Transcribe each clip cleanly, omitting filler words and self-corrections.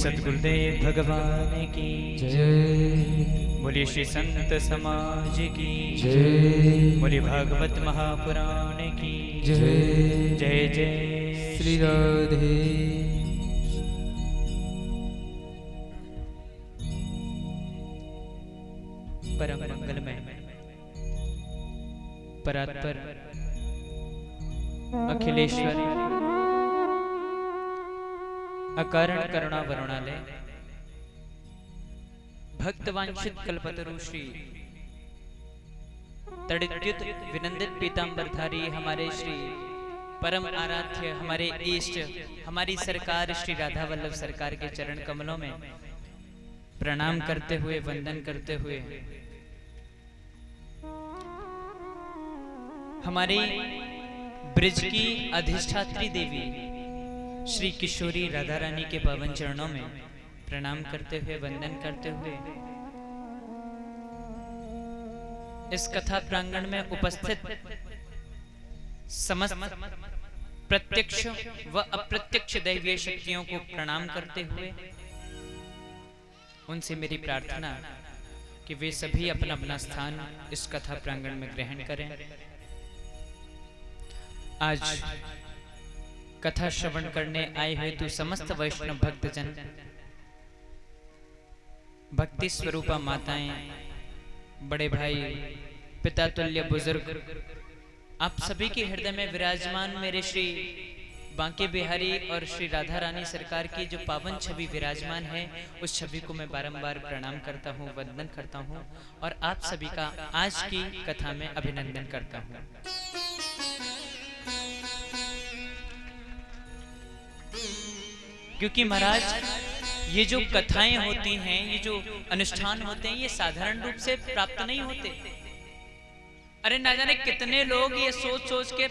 सद्गुरुदेव भगवान की जय। बोलिए श्री संत समाज की जय। बोलिए भागवत महापुराण की जय। जय जय श्री राधे। परम मंगलमय परात्पर अखिलेश्वर अकारण करुणा वरुणालय भक्तवांछित कल्पतरु श्री तड़िद्युत विनंदित पीतांबरधारी हमारे श्री परम आराध्य हमारे इष्ट हमारी सरकार श्री राधा वल्लभ सरकार के चरण कमलों में प्रणाम करते हुए वंदन करते हुए हमारी ब्रिज की अधिष्ठात्री देवी श्री किशोरी राधा रानी के पावन चरणों में प्रणाम करते हुए वंदन करते हुए इस कथा प्रांगण में उपस्थित समस्त प्रत्यक्ष व अप्रत्यक्ष दैवीय शक्तियों को प्रणाम करते हुए उनसे मेरी प्रार्थना कि वे सभी अपना अपना स्थान इस कथा प्रांगण में ग्रहण करें। आज कथा श्रवण करने आए हुए तो समस्त वैष्णव भक्तजन, भक्ति स्वरूपा माताएं, बड़े भाई, पिता तुल्य बुजुर्ग, आप सभी के हृदय में विराजमान मेरे श्री बांके बिहारी और श्री राधा रानी सरकार की जो पावन छवि विराजमान है, उस छवि को मैं बारंबार प्रणाम करता हूँ, वंदन करता हूँ और आप सभी का आज की कथा में अभिनंदन करता हूँ। क्योंकि महाराज ये जो कथाएं होती हैं, ये जो अनुष्ठान होते हैं, ये साधारण रूप से प्राप्त नहीं होते। अरे ना जाने कितने लोग ये सोच सोच के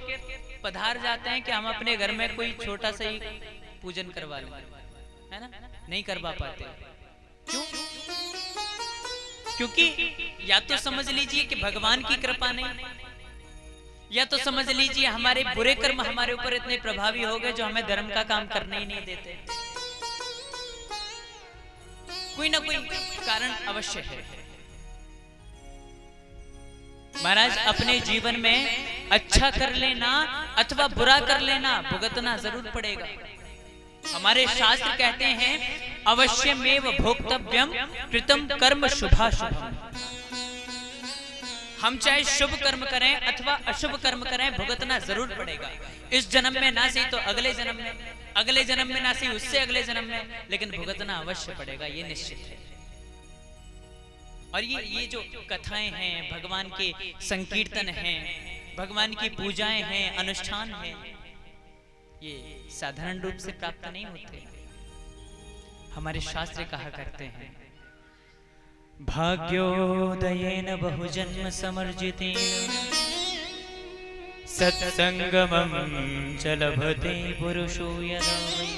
पधार जाते हैं कि हम अपने घर में कोई छोटा सा ही पूजन करवा लें, है ना? नहीं करवा पाते। क्यों? क्योंकि या तो समझ लीजिए कि भगवान की कृपा नहीं, या तो समझ लीजिए हमारे बुरे कर्म हमारे ऊपर इतने प्रभावी हो गए जो हमें धर्म का काम करने ही नहीं देते। कोई ना कोई कारण अवश्य है। महाराज अपने जीवन में अच्छा कर लेना अथवा बुरा कर लेना भुगतना जरूर पड़ेगा। हमारे शास्त्र कहते हैं अवश्यमेव भोक्तव्यम कृतम कर्म शुभाशुभम। हम चाहे शुभ कर्म करें अथवा अशुभ कर्म करें, भुगतना जरूर पड़ेगा। इस जन्म में ना सही तो अगले जन्म में, अगले जन्म में ना सही उससे अगले जन्म में, लेकिन भुगतना अवश्य पड़ेगा, ये निश्चित है। और ये जो कथाएं हैं, भगवान के संकीर्तन हैं, भगवान की पूजाएं हैं, अनुष्ठान हैं, ये साधारण रूप से प्राप्त नहीं होते। हमारे शास्त्र कहा करते हैं भाग्योदयेन बहुजन्म समर्जितेन सत्संगमं च लभते पुरुषो यदा वै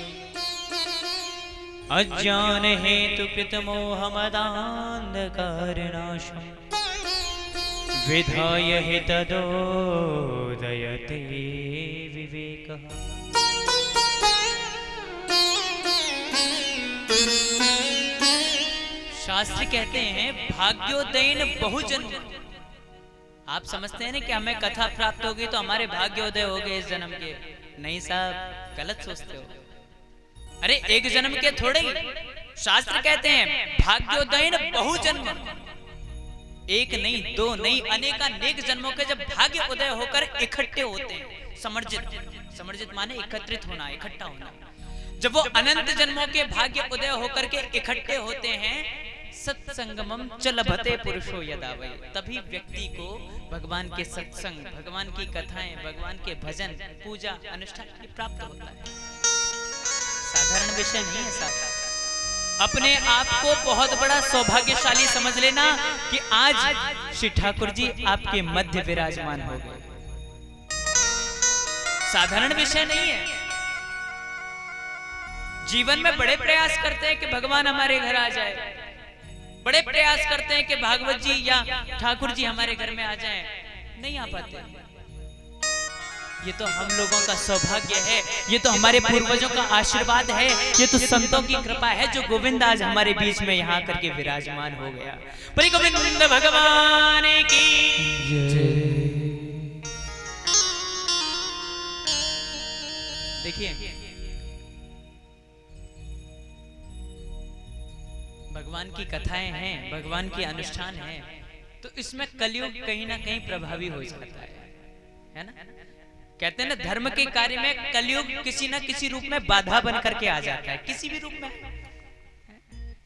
अज्ञान हेतु कृतमोहमदान्धकारनाशं विधाय हि तदोदयते विवेकः। शास्त्र कहते हैं भाग्योदयन बहुजन्म। आप समझते हैं ना कि हमें कथा प्राप्त होगी तो हमारे भाग्योदय हो गए इस जन्म के। नहीं साहब, गलत सोचते हो। अरे एक जन्म के थोड़े ही, शास्त्र कहते हैं भाग्योदयन बहुजन्म। एक नहीं, दो नहीं, अनेक जन्मों के जब भाग्य उदय होकर इकट्ठे होते हैं, समर्जित माने एकत्रित होना, इकट्ठा होना। जब वो अनंत जन्मों के भाग्य उदय होकर के इकट्ठे होते हैं, सत्संगमम च लभते पुरुषो यदा वै, तभी व्यक्ति को भगवान के सत्संग, भगवान की कथाएं, भगवान के भजन, पूजा, अनुष्ठान प्राप्त होता है। साधारण विषय नहीं है साहब। अपने आप को बहुत बड़ा सौभाग्यशाली समझ लेना कि आज श्री ठाकुर जी आपके मध्य विराजमान हो गए। साधारण विषय नहीं है। जीवन में बड़े प्रयास करते हैं कि भगवान हमारे घर आ जाए, बड़े प्रयास करते हैं कि भागवत जी या ठाकुर जी हमारे घर में आ जाएं, नहीं आ पाते। ये तो हम लोगों का सौभाग्य है, ये तो हमारे पूर्वजों का आशीर्वाद है, ये तो संतों की कृपा है जो गोविंद आज हमारे बीच में यहाँ करके विराजमान हो गया। पर गोविंद भगवान की देखिए, भगवान की कथाएं हैं, भगवान की अनुष्ठान है, तो इसमें कलयुग कहीं ना कहीं प्रभावी हो जाता है ना। कहते हैं ना, धर्म के कार्य में कलयुग किसी ना किसी रूप में बाधा बन करके आ जाता है, किसी भी रूप में,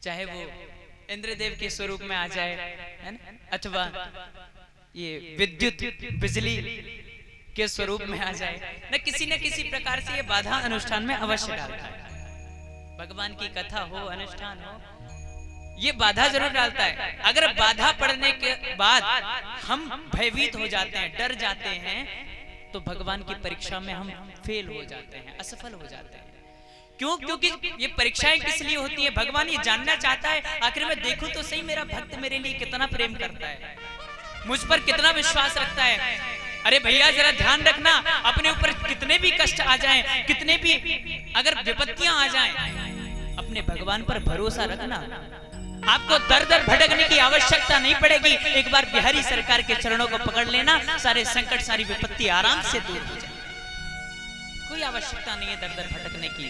चाहे वो इंद्रदेव के स्वरूप में आ जाए, है ना, अथवा ये विद्युत बिजली के स्वरूप में आ जाए, न किसी प्रकार से ये बाधा अनुष्ठान में अवश्य डालता है। भगवान की कथा हो, अनुष्ठान हो, ये बाधा जरूर डालता है। अगर बाधा पड़ने के बाद हम भयभीत हो जाते हैं, डर जाते हैं, तो भगवान की परीक्षा में हम फेल हो जाते हैं, असफल हो जाते हैं। क्यों? क्योंकि ये परीक्षाएं किस लिए होती है? भगवान ये जानना चाहता है आखिर मैं देखूं तो सही मेरा भक्त मेरे लिए कितना प्रेम करता है, मुझ पर कितना विश्वास रखता है। अरे भैया जरा ध्यान रखना, अपने ऊपर कितने भी कष्ट आ जाएं, कितने भी अगर विपत्तियां आ जाएं, अपने भगवान पर भरोसा रखना। आपको दर दर भटकने की आवश्यकता नहीं पड़ेगी। एक बार बिहारी सरकार के चरणों को पकड़ लेना, सारे संकट, सारी विपत्ति आराम से दूर हो जाए। कोई आवश्यकता नहीं है दर दर भटकने की।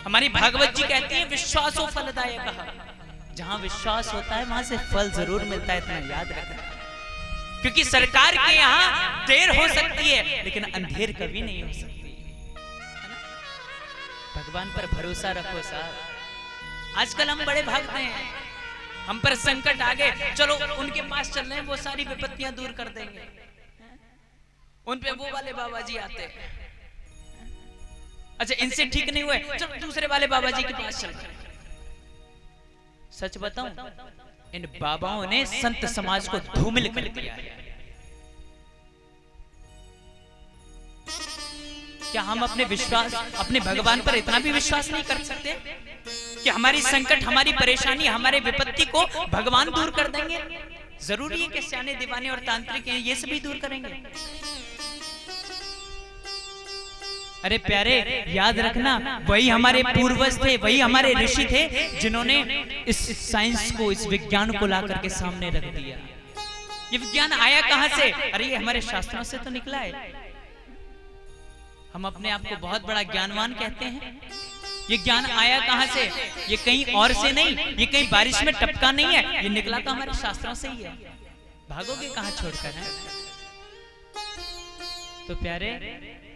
हमारी भागवत जी कहती है, विश्वासो फलदायक। जहां विश्वास होता है वहां से फल जरूर मिलता है, इतना याद रखना। क्योंकि सरकार के यहाँ देर हो सकती है लेकिन अंधेर कभी नहीं हो सकती। भगवान पर भरोसा रखो साहब। आजकल हम बड़े भागते हैं, हम पर संकट आ गए, चलो उनके पास चल रहे हैं, वो सारी विपत्तियां दूर कर देंगे। उन पे वो वाले बाबा जी आते हैं, अच्छा इनसे ठीक नहीं हुए, चलो दूसरे वाले बाबा जी के पास चल रहे हैं। सच बताऊं, इन बाबाओं ने संत समाज को धूमिल कर दिया है। क्या हम अपने भगवान पर इतना भी विश्वास नहीं कर सकते कि हमारी संकट, हमारी परेशानी, हमारे विपत्ति को भगवान दूर कर देंगे? जरूरी है कि सियाने, दीवाने और तांत्रिक हैं, ये सभी दूर करेंगे? अरे प्यारे, याद रखना, वही हमारे पूर्वज थे, वही हमारे ऋषि थे जिन्होंने इस साइंस को, इस विज्ञान को ला करके सामने रख दिया। ये विज्ञान आया कहां से? अरे ये हमारे शास्त्रों से तो निकला है। हम अपने आप को बहुत बड़ा ज्ञानवान कहते हैं, ये ज्ञान आया कहां से? ये कहीं और से नहीं, ये कहीं बारिश में टपका नहीं है, ये निकला तो हमारे शास्त्रों से ही है। भागोगे कहां छोड़कर? है तो प्यारे,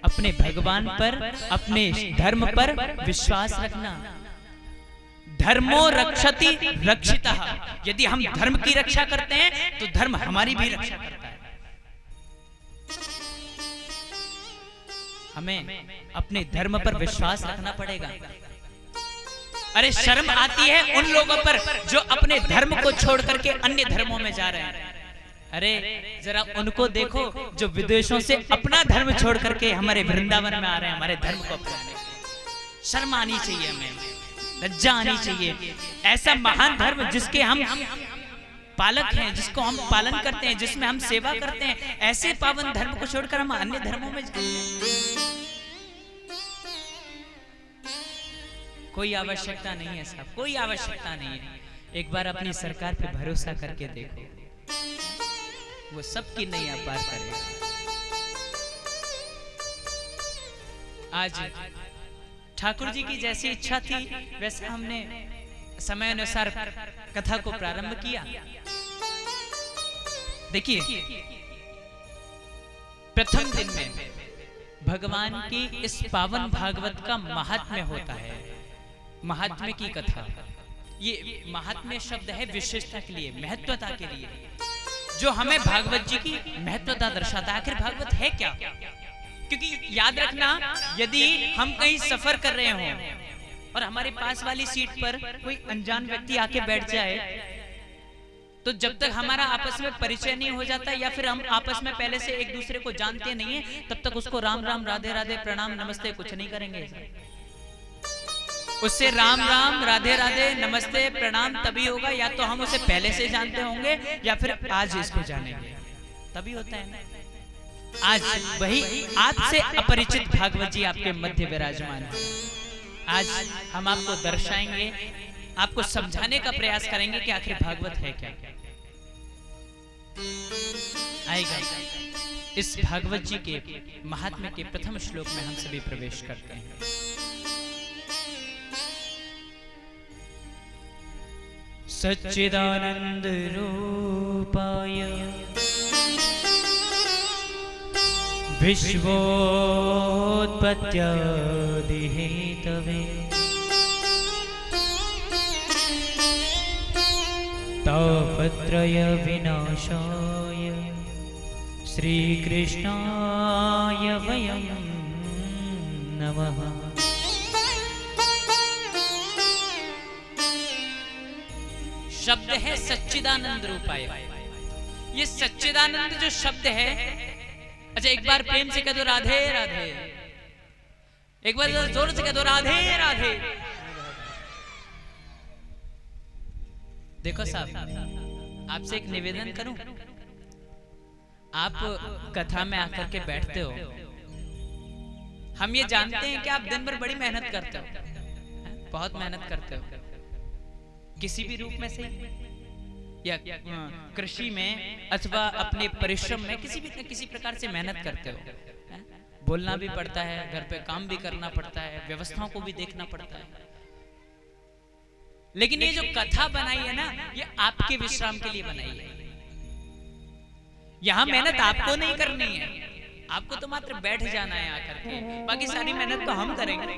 अपने भगवान पर, अपने धर्म पर विश्वास रखना। धर्मो रक्षति रक्षितः। यदि हम धर्म की रक्षा करते हैं तो धर्म हमारी भी रक्षा करता है। हमें अपने धर्म पर विश्वास रखना पड़ेगा। अरे शर्म आती है उन लोगों पर जो अपने धर्म को छोड़ करके अन्य धर्मों में जा रहे हैं। अरे जरा उनको देखो जो विदेशों से अपना धर्म छोड़ करके हमारे वृंदावन में आ रहे हैं, हमारे धर्म को अपनाने। शर्म आनी चाहिए, हमें लज्जा आनी चाहिए। ऐसा महान धर्म जिसके हम पालक हैं, जिसको हम पालन करते हैं, जिसमें हम सेवा करते हैं, ऐसे पावन धर्म को छोड़कर हम अन्य धर्मों में कोई आवश्यकता नहीं है साहब, कोई आवश्यकता नहीं है। एक बार अपनी सरकार पे भरोसा करके देखो, वो सबकी नैया पार करेगा। आज ठाकुर जी की जैसी इच्छा थी वैसे हमने समय अनुसार कथा को प्रारंभ किया। देखिए, प्रथम दिन में भगवान की इस पावन भागवत का महात्म्य होता है। महात्म्य की कथा, ये महात्म्य शब्द है विशेषता के लिए, महत्वता के लिए, जो हमें भागवत जी की महत्वता दर्शाता है। आखिर भागवत है क्या? क्योंकि याद रखना, यदि हम कहीं सफर कर रहे हों और हमारे पास वाली सीट पर कोई अनजान व्यक्ति आके बैठ जाए, तो जब तक हमारा आपस में परिचय नहीं हो जाता या फिर हम आपस में पहले से एक दूसरे को जानते नहीं है, तब तक उसको राम राम, राधे राधे, प्रणाम, नमस्ते कुछ नहीं करेंगे। उससे राम राम, राधे राधे, नमस्ते, प्रणाम तभी होगा या तो हम उसे पहले से जानते होंगे या फिर आज इसको जानेंगे, तभी होता है ना। आज वही आपसे अपरिचित भागवत जी आपके मध्य विराजमान है। आज हम आपको दर्शाएंगे, आपको समझाने का प्रयास करेंगे कि आखिर भागवत है क्या। आएगा इस भागवत जी के महात्म्य के प्रथम श्लोक में हम सभी प्रवेश करते हैं। सच्चिदानंद रूपाय विश्वोत्पत्त्यादिहेतवे तापत्रय विनाशाय श्रीकृष्णाय वयं नमः। शब्द है सच्चिदानंद रूपाय। ये सच्चिदानंद जो शब्द है, अच्छा एक बार प्रेम से कह दो राधे राधे, एक बार जोर से कह दो राधे राधे। देखो साहब, आपसे एक निवेदन करूं, आप कथा में आकर के बैठते हो, हम ये जानते हैं कि आप दिन भर बड़ी मेहनत करते हो, बहुत मेहनत करते हो, किसी भी रूप में से, या कृषि में अथवा अपने परिश्रम में किसी प्रकार से मेहनत करते हो। बोलना भी पड़ता है, घर पे काम भी करना पड़ता है, व्यवस्थाओं को भी देखना पड़ता है। लेकिन ये जो कथा बनाई है ना, ये आपके विश्राम के लिए बनाई है। यहाँ मेहनत आपको नहीं करनी है, आपको तो मात्र बैठ जाना है आकर के, बाकी सारी मेहनत तो हम करेंगे।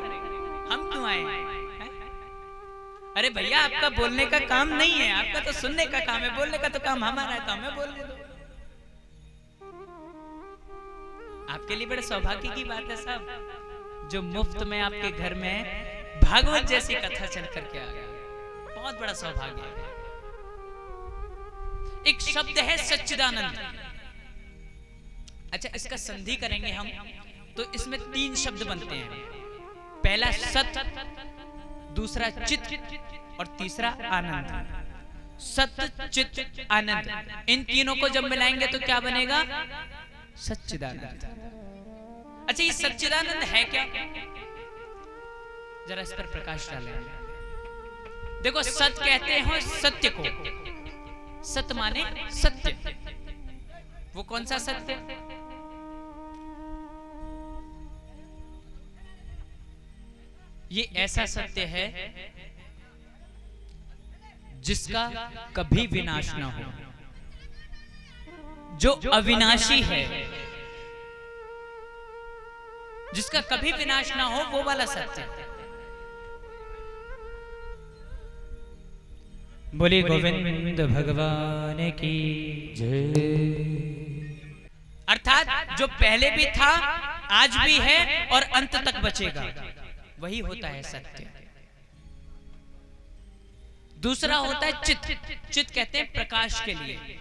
हम क्यों आए? अरे भैया, आपका बोलने का काम नहीं है, आपका तो सुनने का काम है, बोलने का तो काम हमारा है, तो हमें बोलने दो। आपके लिए बड़े सौभाग्य की बात है साहब, जो मुफ्त में आपके घर में भागवत जैसी कथा चल करके आ गया, बहुत बड़ा सौभाग्य है। एक शब्द है सच्चिदानंद। अच्छा, इसका संधि करेंगे हम तो इसमें 3 शब्द बनते हैं। पहला सत, दूसरा चित और तीसरा आनंद। सत चित आनंद, इन तीनों को जब मिलाएंगे तो क्या बनेगा? सच्चिदानंद। अच्छा, ये सच्चिदानंद है क्या? जरा इस पर प्रकाश डालें। देखो, सत कहते हैं सत्य को। सत माने सत्य। वो कौन सा सत्य? ये ऐसा सत्य है जिसका कभी विनाश ना हो, जो अविनाशी है, जिसका कभी विनाश ना हो, वो वाला सत्य। बोले गोविंद भगवान की जय। अर्थात जो पहले भी था, आज भी है और अंत तक बचेगा, वही होता है सत्य। दूसरा होता है चित। चित कहते हैं प्रकाश के लिए।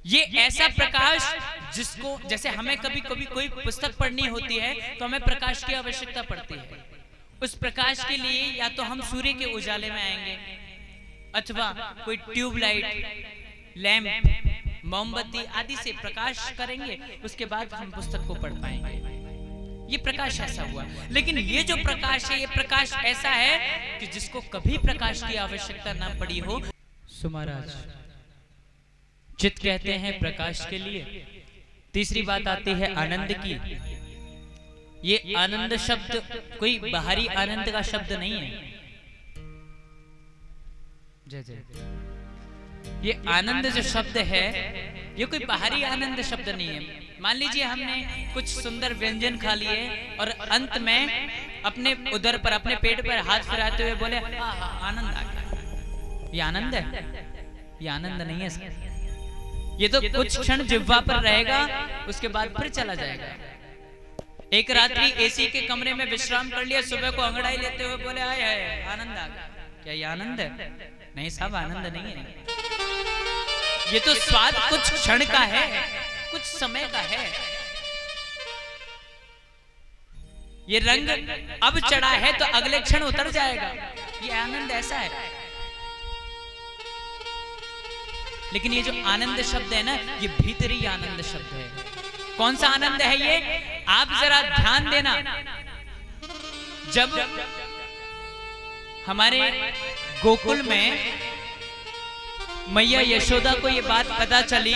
ये ऐसा प्रकाश जिसको, जैसे हमें कभी कभी कोई पुस्तक पढ़नी होती है तो हमें प्रकाश की आवश्यकता पड़ती है। उस प्रकाश के लिए या तो हम सूर्य के उजाले में आएंगे, अथवा कोई ट्यूबलाइट, लैंप, मोमबत्ती आदि से प्रकाश करेंगे, उसके बाद हम पुस्तक को पढ़ पाएंगे। ये प्रकाश ऐसा हुआ। लेकिन ये जो प्रकाश है, ये प्रकाश ऐसा है कि जिसको कभी प्रकाश की आवश्यकता ना पड़ी हो। सुमहाराज, चित कहते हैं प्रकाश के लिए। तीसरी बात आती है आनंद की। ये आनंद शब्द कोई बाहरी आनंद का शब्द नहीं है। जय जय। ये आनंद जो शब्द है, ये कोई बाहरी आनंद शब्द नहीं है। मान लीजिए हमने कुछ सुंदर व्यंजन खा लिए और अंत में अपने उदर पर, अपने पेट पर हाथ फिराते हुए बोले आनंद आ गया। ये आनंद है? ये आनंद नहीं है। ये तो कुछ क्षण जिह्वा पर रहेगा, उसके बाद फिर चला जाएगा। एक रात्रि एसी के कमरे में विश्राम कर लिया, सुबह को अंगड़ाई लेते हुए बोले आए हाय आनंद आ गया। क्या ये आनंद है? नहीं साहब, आनंद नहीं है। ये तो स्वाद कुछ क्षण का है, कुछ समय का है। ये रंग अब चढ़ा है तो अगले क्षण उतर जाएगा। ये आनंद ऐसा है। लेकिन ये जो आनंद शब्द है ना, ये भीतरी आनंद शब्द है। कौन सा आनंद है ये? आप जरा ध्यान देना। जब हमारे गोकुल में मैया यशोदा को ये बात पता चली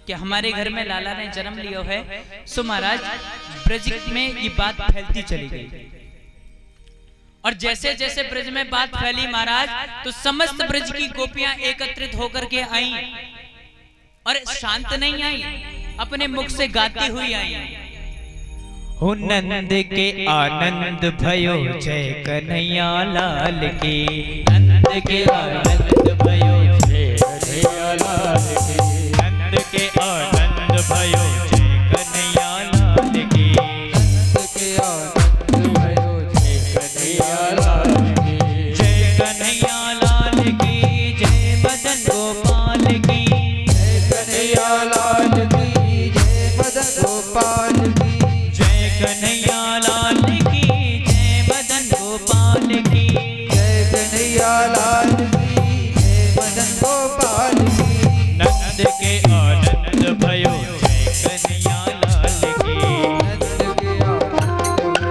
कि हमारे घर में लाला ने जन्म लिया है, सो महाराज ब्रज में ये बात फैलती चली गई। और जैसे जैसे ब्रज में बात फैली महाराज, तो समस्त ब्रज की गोपियां एकत्रित होकर के आई और शांत नहीं आई, अपने मुख से गाती हुई आई। हो नंद के आनंद भयो जय कन्हैया लाल की, नंद के आनंद भयो जय कन्हैया लाल की, नंद के आनंद भयो जय कन्हैया लाल की, नंद के आनंद भयो जय कन्हैया लाल की, जय कन्हैया लाल की, जय मदन गोपाल की, जय कन्हैया लाल की, जय मदन गोपाल की, कन्हैया लाल की, जय मदन गोपाल की, जय कन्हैया लाल की, जय मदन गोपाल की, नंद के आनंद भयो जय कन्हैया लाल की, नंद के आनंद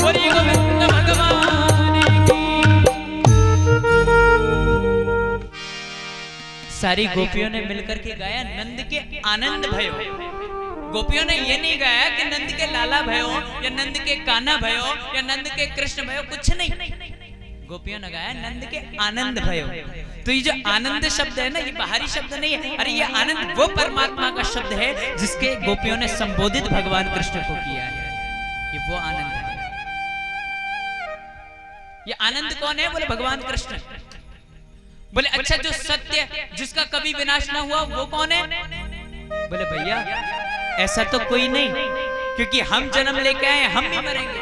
बोलिए गोविंद भगवान की। सारी गोपियों ने मिलकर के गाया नंद के आनंद भयो। गोपियों ने ये नहीं गाया कि नंद के लाला भयो या नंद के कान्हा भयो या नंद के कृष्ण भयो, कुछ नहीं। गोपियों ने गाया नंद के आनंद भयो। तो ये जो आनंद शब्द है ना, ये बाहरी शब्द नहीं है। अरे ये आनंद वो परमात्मा का शब्द है जिसके गोपियों ने संबोधित भगवान कृष्ण को किया है। ये वो आनंद है। ये आनंद कौन है? बोले भगवान कृष्ण। बोले अच्छा, जो सत्य जिसका कभी विनाश ना हुआ वो कौन है? बोले भैया ऐसा तो कोई नहीं, क्योंकि हम जन्म लेके आए, हम भी मरेंगे।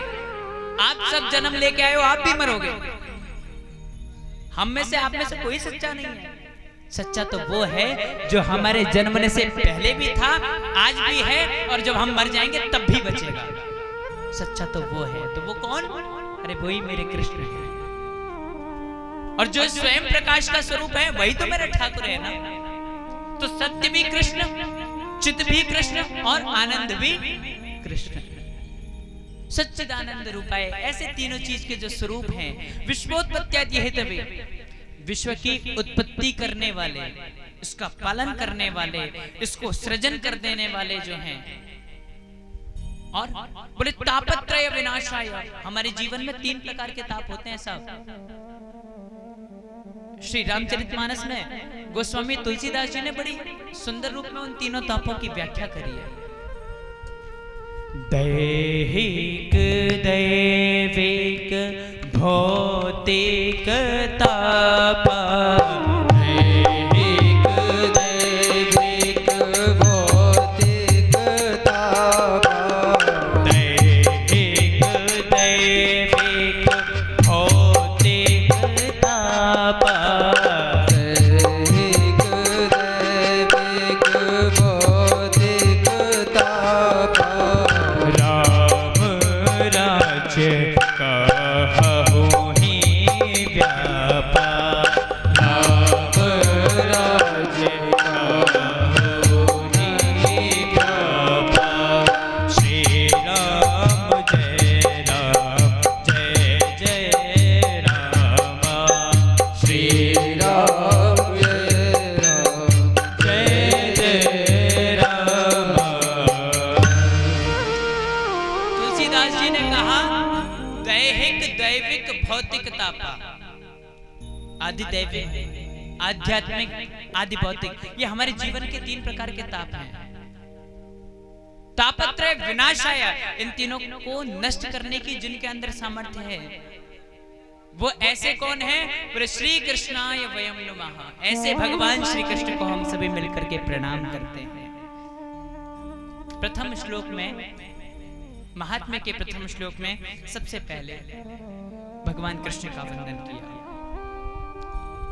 आप सब जन्म लेके आए हो, आप भी मरोगे। हम में से, आप में से कोई सच्चा नहीं है। सच्चा तो वो है जो हमारे जन्मने से पहले भी था, आज भी है, और जब हम मर जाएंगे तब भी बचेगा। सच्चा तो वो है। तो वो कौन? अरे वही मेरे कृष्ण है। और जो स्वयं प्रकाश का स्वरूप है वही तो मेरा ठाकुर है ना। तो सत्य भी कृष्ण, चित भी कृष्ण और आनंद भी कृष्ण। सच्चिदानंद रूपाय, ऐसे तीनों चीज के जो स्वरूप हैं। विश्वोत्पत्त्यादि हेतवे, विश्व की उत्पत्ति करने वाले, इसका पालन करने वाले, इसको सृजन कर देने वाले जो हैं। और बोले तापत्रय विनाशाय, हमारे जीवन में 3 प्रकार के ताप होते हैं साहब। श्री रामचरितमानस में गोस्वामी तुलसीदास जी ने बड़ी सुंदर रूप में उन तीनों तापों की व्याख्या करी है। दैहिक दैविक भौतिक ताप, दैहिक दैविक भौतिक ताप, दैहिक दैविक भौतिक ताप, दैहिक दैविक भौतिक ताप, राम राज्य कहु ही व्यापा, राम राज्य कहु ही व्यापा, श्री राम जय जय राम, श्री राम जय जय राम। तुलसीदास जी ने कहा दैहिक दैविक भौतिक तापा, आदि दैविक, आध्यात्मिक, आदि भौतिक, ये हमारे जीवन के 3 प्रकार के ताप हैं। तापत्रय विनाशाय, इन तीनों को नष्ट करने की जिनके अंदर सामर्थ्य है वो ऐसे कौन है? बोले श्री कृष्णाय वयम नमः। ऐसे भगवान श्री कृष्ण को हम सभी मिलकर के प्रणाम करते हैं। प्रथम श्लोक में, महात्म्य के प्रथम श्लोक में सबसे पहले भगवान कृष्ण का वंदन किया।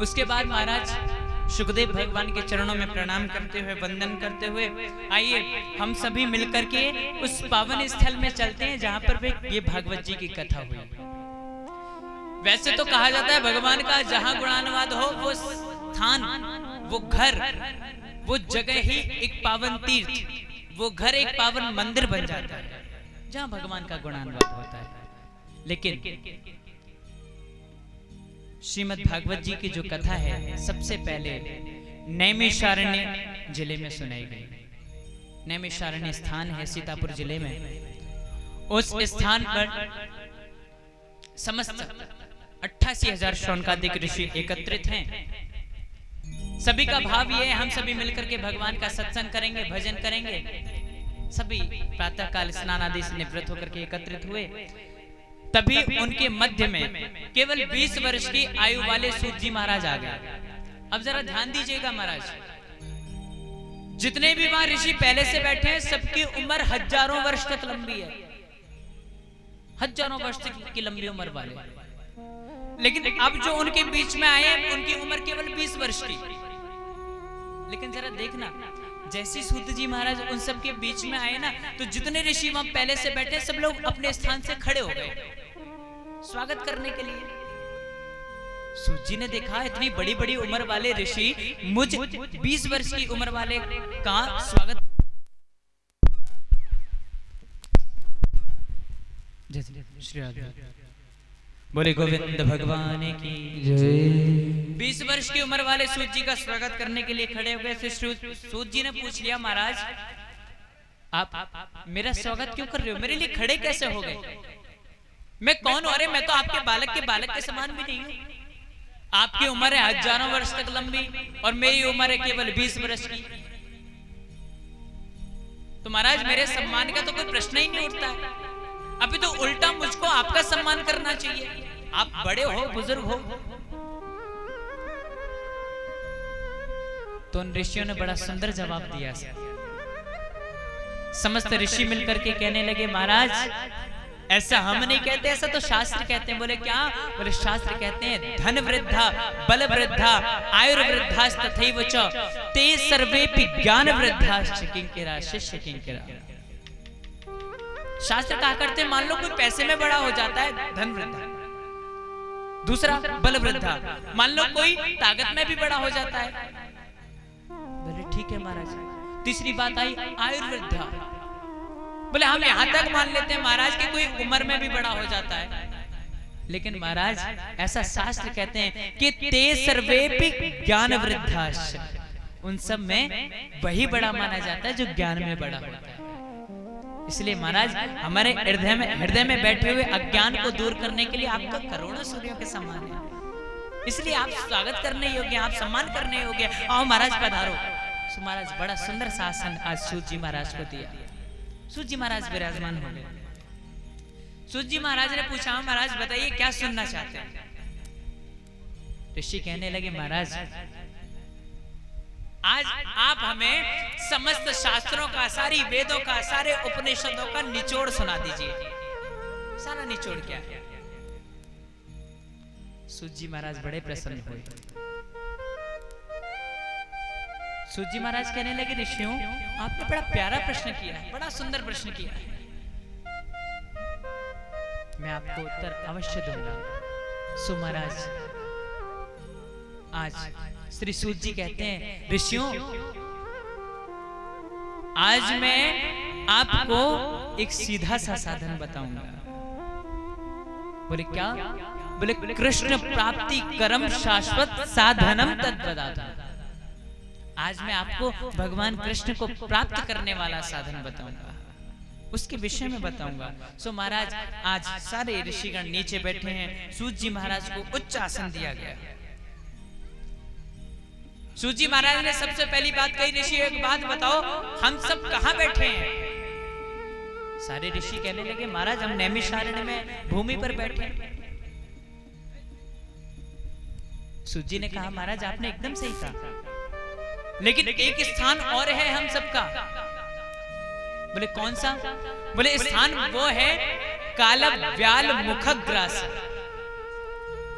उसके बाद महाराज सुखदेव भगवान के चरणों में प्रणाम करते हुए, वंदन करते हुए, आइए हम सभी मिलकर के उस पावन स्थल में चलते हैं जहां पर ये भागवत जी की कथा हुई। वैसे तो कहा जाता है भगवान का जहां गुणानुवाद हो वो स्थान, वो घर, वो जगह ही एक पावन तीर्थ, वो घर एक पावन मंदिर बन जाता है जहां भगवान का गुणानुवाद होता है। लेकिन श्रीमद् भागवत जी की जो कथा है सबसे पहले नैमिषारण्य जिले में सुनाई गई। नैमिषारण्य स्थान है सीतापुर जिले में। उस स्थान पर समस्त 88,000 शौनकादिक ऋषि एकत्रित हैं। सभी का भाव ये है हम सभी मिलकर के भगवान का सत्संग करेंगे, भजन करेंगे। सभी प्रातः काल स्नान आदि से निवृत्त होकर के एकत्रित हुए। तभी उनके मध्य में केवल 20 वर्ष की आयु वाले सूत जी महाराज आ गए। अब जरा ध्यान दीजिएगा महाराज, जितने भी वहां ऋषि पहले से बैठे हैं सबकी उम्र हजारों वर्ष तक लंबी है, हजारों वर्ष की लंबी उम्र वाले। लेकिन अब जो उनके बीच में आए उनकी उम्र केवल 20 वर्ष की। लेकिन जरा देखना, जैसी सूत जी महाराज उन सब के बीच में आए ना, तो जितने ऋषि वहां पहले से बैठे सब लोग अपने स्थान से खड़े हो गए स्वागत करने के लिए। सूत जी ने देखा इतनी बड़ी बड़ी उम्र वाले ऋषि मुझ 20 वर्ष की उम्र वाले का स्वागत। श्री राधे बोले गोविंद भगवान की जय। 20 वर्ष की उम्र वाले सूत जी का स्वागत करने के लिए खड़े हो गए। सूत जी ने पूछ लिया महाराज आप मेरा स्वागत क्यों कर रहे हो, मेरे लिए खड़े कैसे हो गए? मैं कौन हो? अरे मैं तो आपके बालक के समान भी नहीं हूं। आपकी उम्र है हजारों वर्ष तक लंबी और मेरी उम्र है केवल 20 वर्ष की। तो महाराज मेरे सम्मान का तो कोई प्रश्न ही नहीं उठता है। अभी तो उल्टा मुझको आपका सम्मान करना चाहिए, आप बड़े हो, बुजुर्ग हो। तो उन ऋषियों ने बड़ा सुंदर जवाब दिया। समस्त ऋषि मिलकर के कहने लगे महाराज ऐसा हम नहीं कहते, ऐसा तो शास्त्र कहते हैं। बोले क्या? बोले शास्त्र कहते हैं धन वृद्धा, बल वृद्धा, आयुर्वृद्धाश्च तथैव च ते सर्वेपि ज्ञान वृद्धाश्च किंकिरा शिष्य किंकिरा। शास्त्र कहा करते हैं मान लो कोई पैसे में बड़ा हो जाता है धन वृद्धा, दूसरा बल वृद्धा, मान लो कोई ताकत में भी बड़ा हो जाता है। बोले ठीक है महाराज। तीसरी बात आई आयुर्वृद्धा। बोले हम यहां तक मान लेते हैं महाराज कि कोई उम्र में भी बड़ा हो जाता है, लेकिन महाराज ऐसा शास्त्र कहते हैं कि ते सर्वेपि ज्ञान वृद्धाश्च, उन सब में वही बड़ा माना जाता है जो ज्ञान में बड़ा होता है। इसलिए महाराज हमारे हृदय में बैठे हुए अज्ञान को दूर करने के लिए आपका करोड़ों सूर्यों के समान है। इसलिए आप स्वागत करने योग्य, आप सम्मान करने योग्य। आओ महाराज पधारो। महाराज बड़ा सुंदर शासन आज सूत जी महाराज को दिया। सूत जी महाराज विराजमान हो गए। सूत जी महाराज ने पूछा महाराज बताइए क्या सुनना चाहते हैं? ऋषि कहने लगे महाराज आज आप हमें समस्त शास्त्रों का, सारी वेदों का, सारे उपनिषदों का निचोड़ सुना दीजिए। सारा निचोड़ क्या है? सूत जी महाराज बड़े प्रसन्न हुए। सूत जी महाराज कहने लगे ऋषियों आपने बड़ा प्यारा प्रश्न किया है, बड़ा सुंदर प्रश्न किया है, मैं आपको उत्तर अवश्य दूंगा। सो महाराज आज श्री सूत जी कहते हैं ऋषियों आज मैं आपको एक सीधा सा साधन बताऊंगा। बोले क्या? बोले कृष्ण प्राप्ति कर्म शाश्वत साधनम तद्वदाता। आज मैं आपको भगवान कृष्ण को प्राप्त करने वाला साधन बताऊंगा, उसके विषय में बताऊंगा। सो महाराज आज सारे ऋषिगण नीचे बैठे हैं। सूत जी महाराज को उच्च आसन दिया गया। सूत जी महाराज ने सबसे पहली बात कही ऋषि एक बात बताओ हम सब कहां बैठे हैं? सारे ऋषि कहने लगे महाराज हम नैमिषारण्य में भूमि पर बैठे हैं। सूत जी ने कहा महाराज आपने एकदम सही कहा, लेकिन एक स्थान और है हम सबका। बोले कौन सा? बोले स्थान वो है काल व्याल मुखग्रास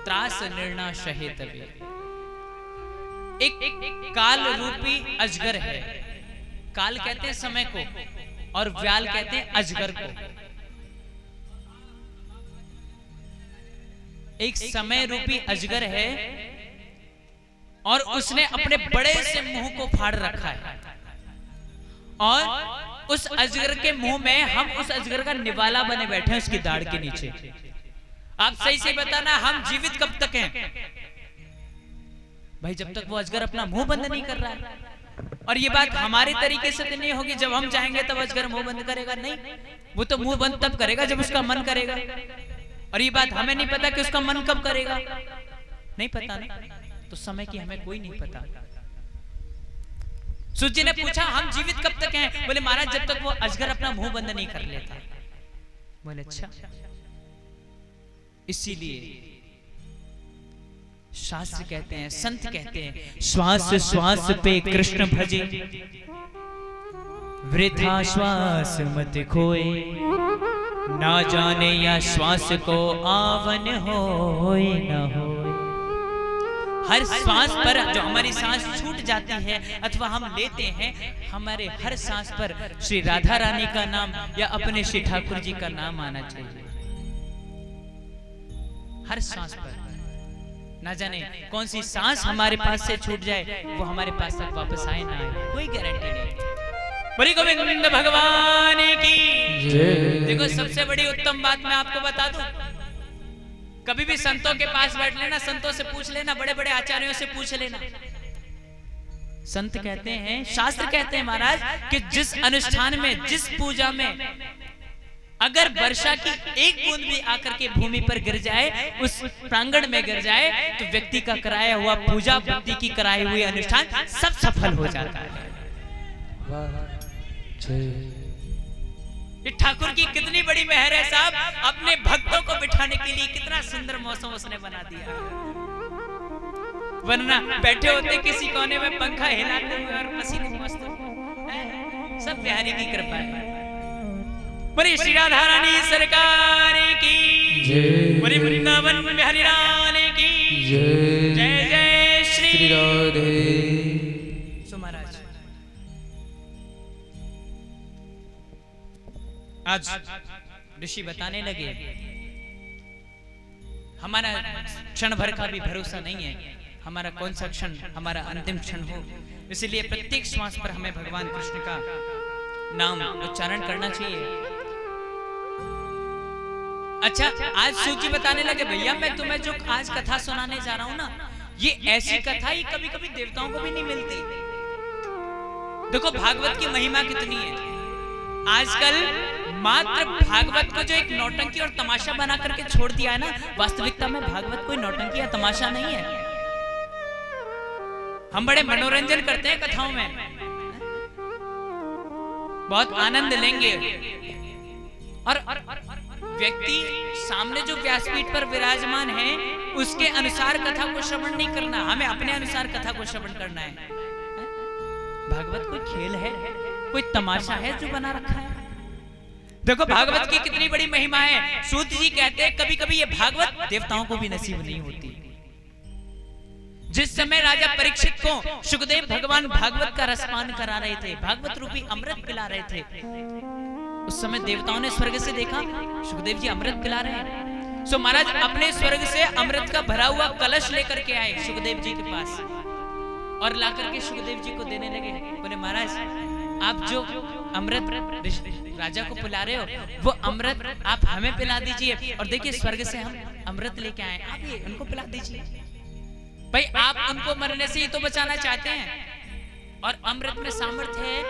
त्रास निर्णाशहे तबे। एक काल रूपी अजगर है। काल कहते हैं समय को और व्याल कहते हैं अजगर को। एक समय रूपी अजगर है और उसने अपने बड़े से मुंह को फाड़ रखा है, और उस अजगर के मुंह में हम उस अजगर का निवाला बने बैठे हैं उसकी दाढ़ के नीचे। आप सही से बताना, हम जीवित कब तक हैं भाई? जब तक वो अजगर अपना मुंह बंद नहीं कर रहा है। और ये बात हमारे तरीके से तो नहीं होगी, जब हम चाहेंगे तब अजगर मुंह बंद करेगा, नहीं, वो तो मुंह बंद तब करेगा जब उसका मन करेगा। और ये बात हमें नहीं पता कि उसका मन कब करेगा, नहीं पता ना, तो समय की हमें कोई नहीं पता। सूत जी ने पूछा हम जीवित कब तक हैं? बोले महाराज जब तक वो अजगर अपना मुंह बंद नहीं कर लेता। बोले अच्छा, इसीलिए शास्त्र कहते हैं, संत कहते हैं, श्वास श्वास पे कृष्ण भजे, वृथा श्वास मत खोए, ना जाने या श्वास को आवन होए न होए। हर श्वास पर जो हमारी सांस छूट जाती है अथवा हम लेते हैं, हमारे हर सांस पर श्री राधा रानी का नाम या अपने श्री ठाकुर जी का नाम आना चाहिए। हर सांस पर, ना जाने कौन सी सांस हमारे पास से छूट जाए, वो हमारे पास तक वापस आए ना आए, कोई गारंटी नहीं। बड़ी गोविंद भगवान की देखो, सबसे बड़ी उत्तम बात मैं आपको बता दूं, कभी भी संतों के पास बैठ लेना, संतों से पूछ लेना, बड़े बड़े आचार्यों से पूछ लेना। संत कहते हैं, शास्त्र कहते हैं महाराज कि जिस अनुष्ठान में, जिस पूजा में अगर वर्षा की एक बूंद भी आकर के भूमि पर गिर जाए, उस प्रांगण में गिर जाए, तो व्यक्ति का कराया हुआ पूजा, भक्ति की कराई हुई अनुष्ठान सब सफल हो जाता है। ये ठाकुर की कितनी बड़ी मेहर है साहब, अपने भक्तों को बिठाने के लिए कितना सुंदर मौसम उसने बना दिया। वरना बैठे होते किसी कोने में पंखा हिलाते हुए और पसीने पहुंचते। सब बिहारी की कृपा है। बड़ी श्री राधा रानी सरकार की जय, बड़ी वृंदावन बिहारी रानी की जय, जय जय श्री राधे। सो महाराज आज ऋषि बताने लगे, हमारा क्षण भर का भी भरोसा नहीं है, हमारा कौन सा क्षण हमारा अंतिम क्षण हो। इसलिए प्रत्येक श्वास पर हमें भगवान कृष्ण का नाम उच्चारण करना चाहिए। अच्छा, आज सूची बताने लगे, भैया मैं तुम्हें जो आज कथा सुनाने जा रहा हूं ना, ये ऐसी कथा ही कभी कभी देवताओं को भी नहीं मिलती। देखो भागवत की महिमा कितनी है। आजकल मात्र भागवत को जो एक नौटंकी और तमाशा बना करके छोड़ दिया है ना, वास्तविकता में भागवत कोई नौटंकी या तमाशा नहीं है। हम बड़े मनोरंजन करते हैं कथाओं में, बहुत आनंद लेंगे, और व्यक्ति सामने जो व्यासपीठ पर विराजमान है उसके अनुसार कथा को श्रवण नहीं करना, हमें अपने अनुसार कथा को श्रवण करना है। भागवत कोई खेल है, कोई तमाशा है जो बना रखा है? देखो भागवत की कितनी बड़ी महिमा है। सूत जी कहते हैं कभी कभी ये भागवत देवताओं को भी नसीब नहीं होती। जिस समय राजा परीक्षित को सुखदेव भगवान भागवत का रसपान करा रहे थे, भागवत रूपी अमृत पिला रहे थे, उस समय देवताओं ने स्वर्ग से देखा सुखदेव जी अमृत पिला रहे हैं। सो महाराज अपने स्वर्ग से अमृत का भरा हुआ कलश लेकर के आए सुखदेव जी के पास और लाकर के सुखदेव जी को देने लगे। बोले महाराज आप जो अमृत राजा को पिला रहे हो, वो अमृत आप हमें पिला दीजिए, और देखिए स्वर्ग से हम अमृत लेके आए, आप ये उनको पिला दीजिए। भाई आप उनको मरने से ही तो बचाना चाहते हैं, और अमृत में सामर्थ्य है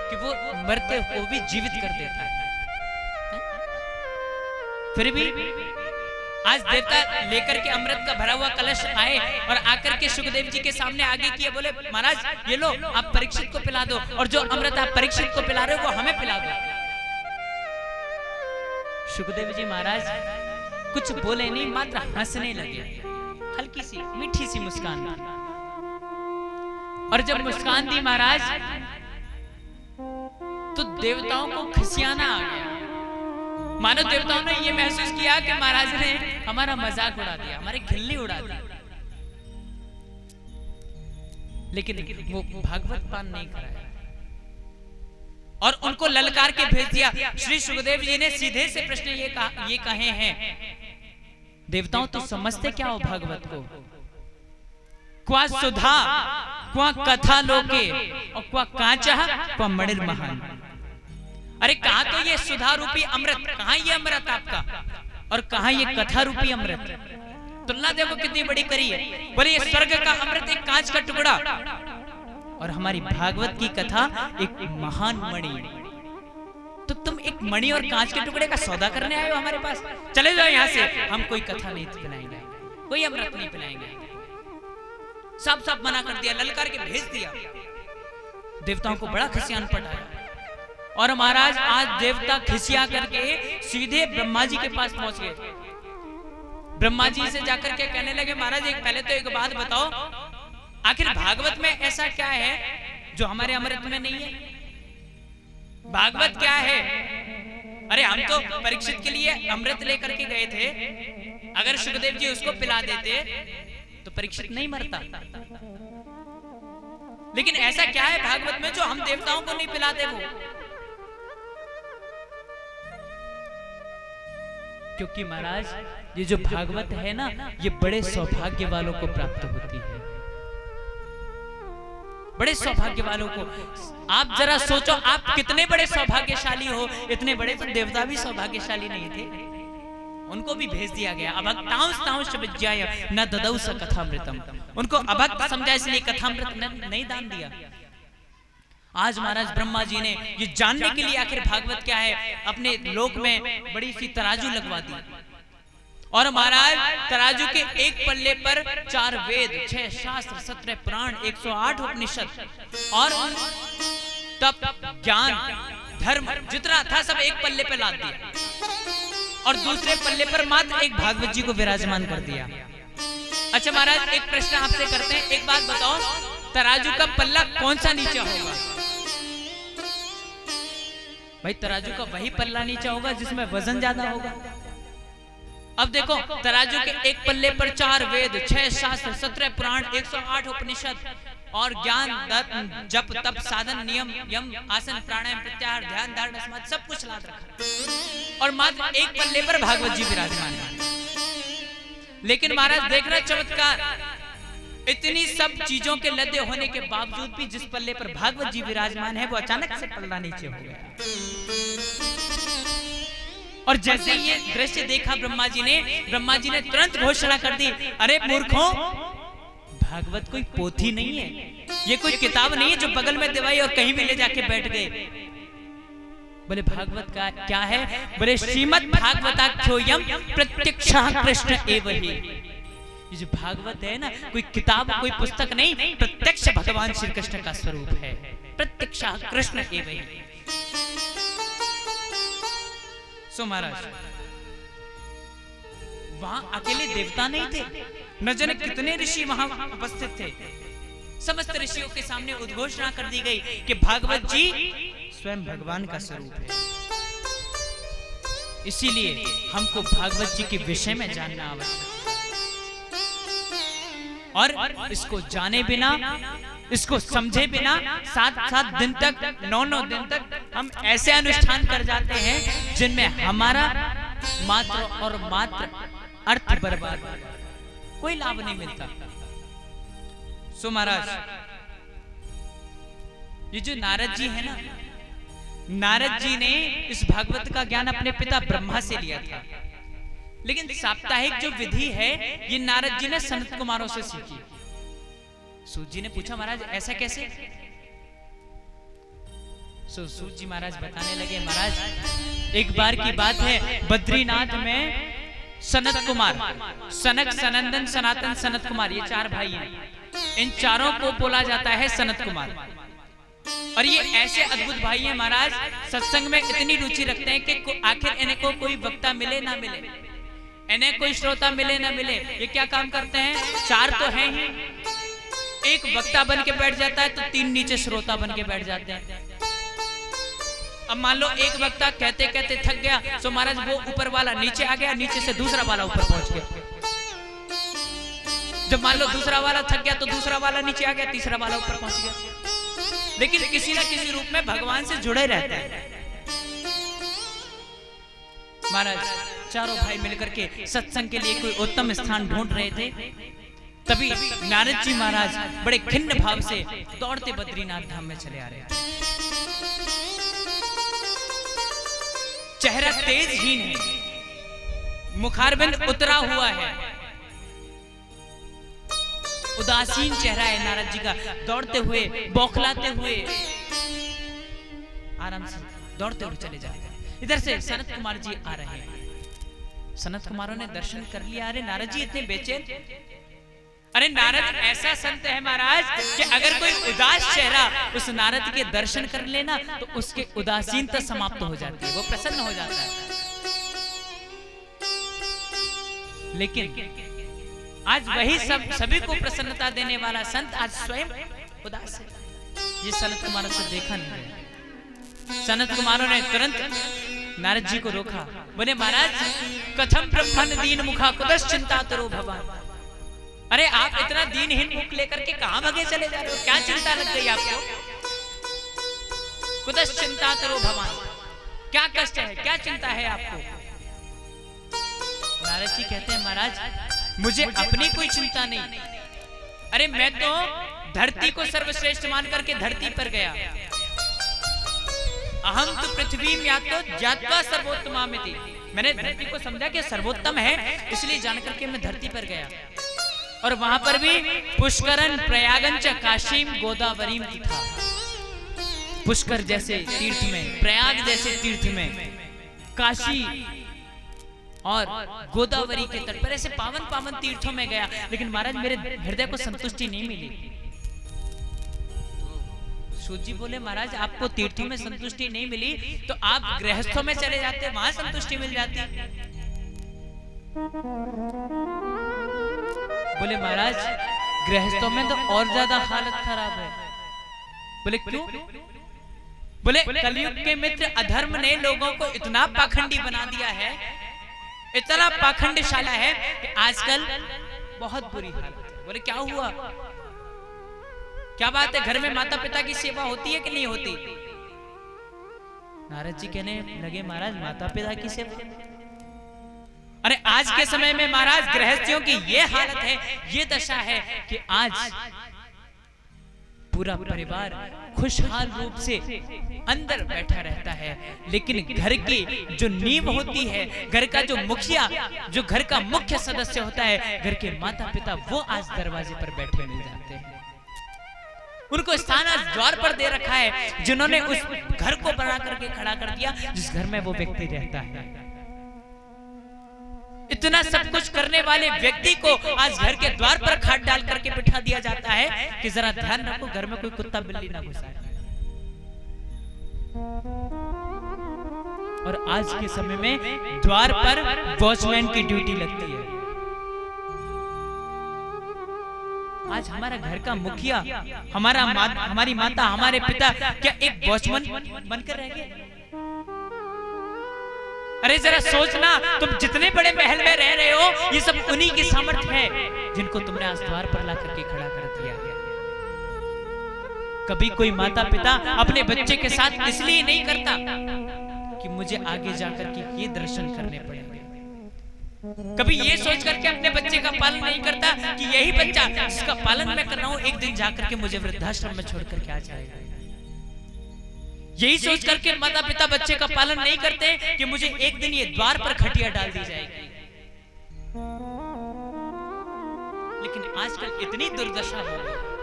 कि वो मरते को भी जीवित कर देता है। फिर भी आज देवता लेकर के अमृत का भरा हुआ कलश आए और आकर के सुखदेव जी के सामने आगे किए, बोले महाराज ये लो आप परीक्षित को पिला दो, और जो अमृत आप परीक्षित को पिला रहे हो वो हमें पिला दो। सुखदेव जी महाराज कुछ बोले नहीं, मात्र हंसने लगे, हल्की सी मीठी सी मुस्कान। और जब मुस्कान दी महाराज तो देवताओं को खिसियाना आ गया। मानव देवताओं ने यह महसूस किया कि महाराज ने हमारा मजाक उड़ा दिया, हमारी खिल्ली उड़ा दी, लेकिन वो भागवत पान नहीं कराया और उनको ललकार के भेज दिया। श्री सुखदेव जी ने सीधे से प्रश्न ये कहे हैं, देवताओं तो समझते क्या हो भागवत को? क्वा सुधा क्वा कथा लोके और क्वा कांचा क्वा मणिर महान। अरे कहां तो ये सुधा रूपी अमृत, कहां ये अमृत आपका, और कहां ये कथा रूपी अमृत? तुलना देखो कितनी बड़ी करी है। बोले ये स्वर्ग का अमृत एक कांच का टुकड़ा, और हमारी भागवत की कथा एक महान मणि। तो तुम एक मणि और कांच के टुकड़े का सौदा करने आए हो हमारे पास? चले जाओ यहाँ से, हम कोई कथा नहीं पिलाएंगे, कोई अमृत नहीं पिलाएंगे। सब सब मना कर दिया, ललकार के भेज दिया। देवताओं को बड़ा खिसियान पटाया, और महाराज आज देवता खिसिया करके सीधे ब्रह्मा जी के पास पहुंच गए। ब्रह्मा जी से जाकर के कहने लगे, महाराज एक पहले तो एक बात बताओ, आखिर भागवत में ऐसा क्या है जो हमारे अमृत में नहीं है? भागवत क्या है? अरे हम तो परीक्षित के लिए अमृत लेकर के गए थे, अगर सुखदेव जी उसको पिला देते तो परीक्षित नहीं मरता। लेकिन ऐसा क्या है भागवत में जो हम देवताओं को नहीं पिलाते? वो क्योंकि महाराज ये जो भागवत है ना, ये बड़े सौभाग्य वालों को प्राप्त होती है, बड़े सौभाग्य वालों को। आप जरा सोचो, आप कितने बड़े सौभाग्यशाली हो। इतने बड़े तो देवता भी सौभाग्यशाली नहीं थे, उनको भी भेज दिया गया। अभक्तांश विद्याय न ददौ स कथामृतम, उनको अभक्त समझा इसलिए कथामृत नहीं दान दिया। आज महाराज ब्रह्मा जी ने ये जानने के लिए आखिर भागवत क्या है, अपने लोक में बड़ी सी तराजू लगवा दी, और महाराज तराजू के एक पल्ले पर 4 वेद, 6 शास्त्र, 17 पुराण, 108 उपनिषद और तप, ज्ञान, धर्म जितना था सब एक पल्ले पे लाद दिया, और दूसरे पल्ले पर मात्र एक भागवत जी को विराजमान कर दिया। अच्छा महाराज एक प्रश्न आपसे करते हैं, एक बात बताओ, तराजू का पल्ला कौन सा नीचा होगा? भाई तराजू का वही पल्ला नीचा होगा जिसमें वजन ज्यादा होगा। अब देखो तराजू के एक पल्ले पर 4 वेद, 6 शास्त्र, 17 पुराण, 108 उपनिषद और ज्ञान, जप, तप, साधन, नियम, यम, आसन, प्राणायाम, प्रत्याहार, ध्यान, धारणा, समाधि सब कुछ लाद रखा, और मात्र एक पल्ले पर भागवत जी विराजमान है। लेकिन महाराज देखना चमत्कार, इतनी सब चीजों के लदे होने के बावजूद भी जिस पल्ले पर भागवत जी विराजमान है वो अचानक से पल्ला नीचे हो गया। और जैसे ये दृश्य देखा ब्रह्मा जी ने तुरंत घोषणा कर दी, अरे मूर्खों, भागवत कोई पोथी नहीं है, ये कोई किताब नहीं है जो बगल में दबाई और कहीं भी ले जाके बैठ गए। बोले भागवत का क्या है? बोले श्रीमद् भागवताख्योयम प्रत्यक्षः कृष्ण एव हि। ये जो भागवत है ना, कोई किताब, कोई पुस्तक नहीं, प्रत्यक्ष भगवान श्री कृष्ण का स्वरूप है, प्रत्यक्षः कृष्ण एव हि। सो महाराज वहां अकेले देवता नहीं थे, न जाने कितने ऋषि वहां उपस्थित थे। समस्त ऋषियों के सामने उद्घोषणा कर दी गई कि भागवत जी स्वयं भगवान का स्वरूप है। इसीलिए हमको भागवत जी के विषय में जानना आवश्यक है, और इसको जाने बिना, इसको समझे बिना 7 दिन तक, 9 दिन तक हम ऐसे अनुष्ठान कर जाते हैं जिनमें हमारा मात्र और मात्र अर्थ बर्बाद, कोई लाभ नहीं मिलता। सो महाराज ये जो नारद जी है ना, नारद जी ने इस भागवत का ज्ञान अपने पिता ब्रह्मा से लिया था, लेकिन साप्ताहिक जो विधि है ये नारद जी ने सनत कुमारों से सीखी। सूत जी ने पूछा, महाराज ऐसा कैसे? सूत जी महाराज बताने लगे, महाराज एक बार की बात है, बद्रीनाथ में सनत कुमार, सनक, सनंदन, सनातन, सनत कुमार, ये 4 भाई हैं। इन चारों को बोला जाता है सनत कुमार, और ये ऐसे अद्भुत भाई हैं महाराज, सत्संग में इतनी रुचि रखते हैं कि आखिर इन्हें को कोई वक्ता मिले ना मिले, इन्हें कोई श्रोता मिले ना मिले, ये क्या काम करते हैं? 4 तो हैं ही, एक वक्ता बन के बैठ जाता है तो 3 नीचे श्रोता बन के बैठ जाते हैं। अब मान लो एक वक्ता कहते कहते थक गया, तो महाराज वो ऊपर वाला नीचे आ गया, नीचे से दूसरा वाला ऊपर पहुंच गया। जब मान लो दूसरा वाला थक गया तो दूसरा वाला नीचे आ गया, तीसरा वाला ऊपर पहुंच गया, लेकिन किसी ना किसी रूप में भगवान से जुड़े रहते हैं। महाराज चारों भाई मिलकर के सत्संग के लिए कोई उत्तम स्थान ढूंढ रहे थे, तभी नारद जी महाराज बड़े खिन्न भाव से दौड़ते बद्रीनाथ धाम में चले आ रहे थे। चेहरा तेजहीन है, मुखारबिंद उतरा हुआ है, उदासीन चेहरा है नारद जी का। दौड़ते हुए, बौखलाते हुए, आराम से दौड़ते हुए चले जाते हैं। इधर से सनत कुमार जी आ रहे हैं। सनत कुमारों ने दर्शन कर लिया। अरे नारद जी इतने बेचैन। अरे नारद ऐसा संत है महाराज कि अगर कोई उदास चेहरा उस नारद के दर्शन कर लेना तो उसके उदासीनता समाप्त हो जाती है, वो प्रसन्न हो जाता है। लेकिन आज वही सभी को प्रसन्नता देने वाला संत आज स्वयं उदास है। ये सनत कुमारों से देखा नहीं गया। सनत कुमारों ने तुरंत नारद जी को रोका। बोले महाराज, कथम ब्रह्मन दीन मुखा कुतश्च चिंतातरो भवान। अरे आप इतना दीनहीन मुख लेकर के कहां भागे चले जा रहे हो? क्या चिंता लग गई आपको? कुतश्च चिंतातरो भवान, क्या कष्ट है, क्या चिंता है आपको? नारद जी कहते हैं महाराज, मुझे अपनी कोई चिंता नहीं। अरे मैं तो धरती को सर्वश्रेष्ठ मान करके धरती पर गया। अहम तो पृथ्वी में जात्वा सर्वोत्तमामिति। मैंने धरती को समझा कि सर्वोत्तम है, इसलिए जान करके मैं धरती पर गया। और वहां पर भी पुष्करन प्रयागन च काशीम गोदावरीम था। पुष्कर जैसे तीर्थ में, प्रयाग जैसे तीर्थ में, काशी और गोदावरी के तट पर ऐसे पावन पावन तीर्थों में गया। लेकिन महाराज मेरे हृदय को संतुष्टि नहीं मिली। सूत जी बोले महाराज, आपको तीर्थों में संतुष्टि नहीं मिली तो आप गृहस्थों में चले जाते, वहां संतुष्टि मिल जाती। बोले महाराज, गृहस्थों में तो और ज्यादा हालत खराब है। बोले क्यों? बोले कलयुग के मित्र अधर्म ने लोगों को इतना पाखंडी बना दिया है, इतना पाखंडशाला है कि आजकल बहुत बुरी हालत है। बोले क्या हुआ? क्या बात है, घर में माता पिता की सेवा होती है कि नहीं होती? नारद जी कहने लगे महाराज, माता पिता की सेवा? अरे आज के समय में महाराज गृहस्थियों की ये हालत है, ये दशा है कि आज पूरा परिवार खुशहाल रूप से अंदर बैठा रहता है, लेकिन घर की जो नींव होती है, घर का जो मुखिया, जो घर का मुख्य सदस्य होता है, घर के माता पिता, वो आज दरवाजे पर बैठे मिल जाते हैं। उनको स्थान आज द्वार पर दे रखा है, जिन्होंने उस घर को बना करके खड़ा कर दिया जिस घर में वो व्यक्ति रहता है। इतना सब कुछ करने वाले व्यक्ति को आज घर के द्वार पर खाट डाल करके बिठा दिया जाता है कि जरा ध्यान रखो घर में कोई कुत्ता बिल्ली ना घुसाए। और आज के समय में द्वार पर वॉचमैन की ड्यूटी लगती है। आज हमारा घर का मुखिया, हमारी माता, हमारे पिता क्या एक वॉचमैन बनकर रह गए? अरे जरा सोचना, तुम जितने बड़े महल में रह रहे हो, ये सब उन्हीं की सामर्थ्य है जिनको तुमने आज द्वार पर ला करके खड़ा कर दिया। कभी कोई माता पिता अपने बच्चे के साथ इसलिए नहीं करता कि मुझे आगे जाकर के ये दर्शन करने पड़ेंगे। कभी ये सोच करके अपने बच्चे का पालन नहीं करता कि यही बच्चा जिसका पालन मैं कर रहा हूं एक दिन जाकर के मुझे वृद्धाश्रम में छोड़ करके आ जाएगा। यही सोच करके माता पिता बच्चे का पालन नहीं करते कि मुझे एक दिन ये द्वार पर खटिया डाल दी जाएगी। लेकिन आजकल इतनी दुर्दशा हो गई।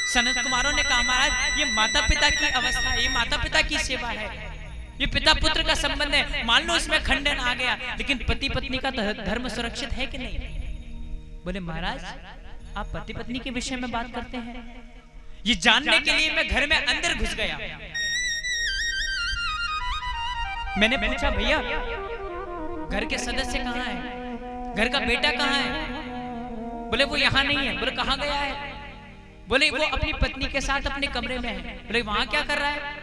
सनत कुमारों ने कहा महाराज, ये माता पिता की अवस्था है, ये माता पिता की सेवा है, ये पिता पुत्र का संबंध है। मान लो इसमें खंडन आ गया, लेकिन पति पत्नी का धर्म सुरक्षित है कि नहीं? बोले महाराज, आप पति पत्नी के विषय में बात करते हैं, ये जानने के लिए मैं घर में अंदर घुस गया। मैंने पूछा भैया घर के सदस्य कहाँ हैं, घर का बेटा कहाँ है? बोले वो यहाँ नहीं है। बोले कहाँ गया है? बोले वो अपनी पत्नी के साथ अपने कमरे में है। बोले वहां क्या कर रहा है?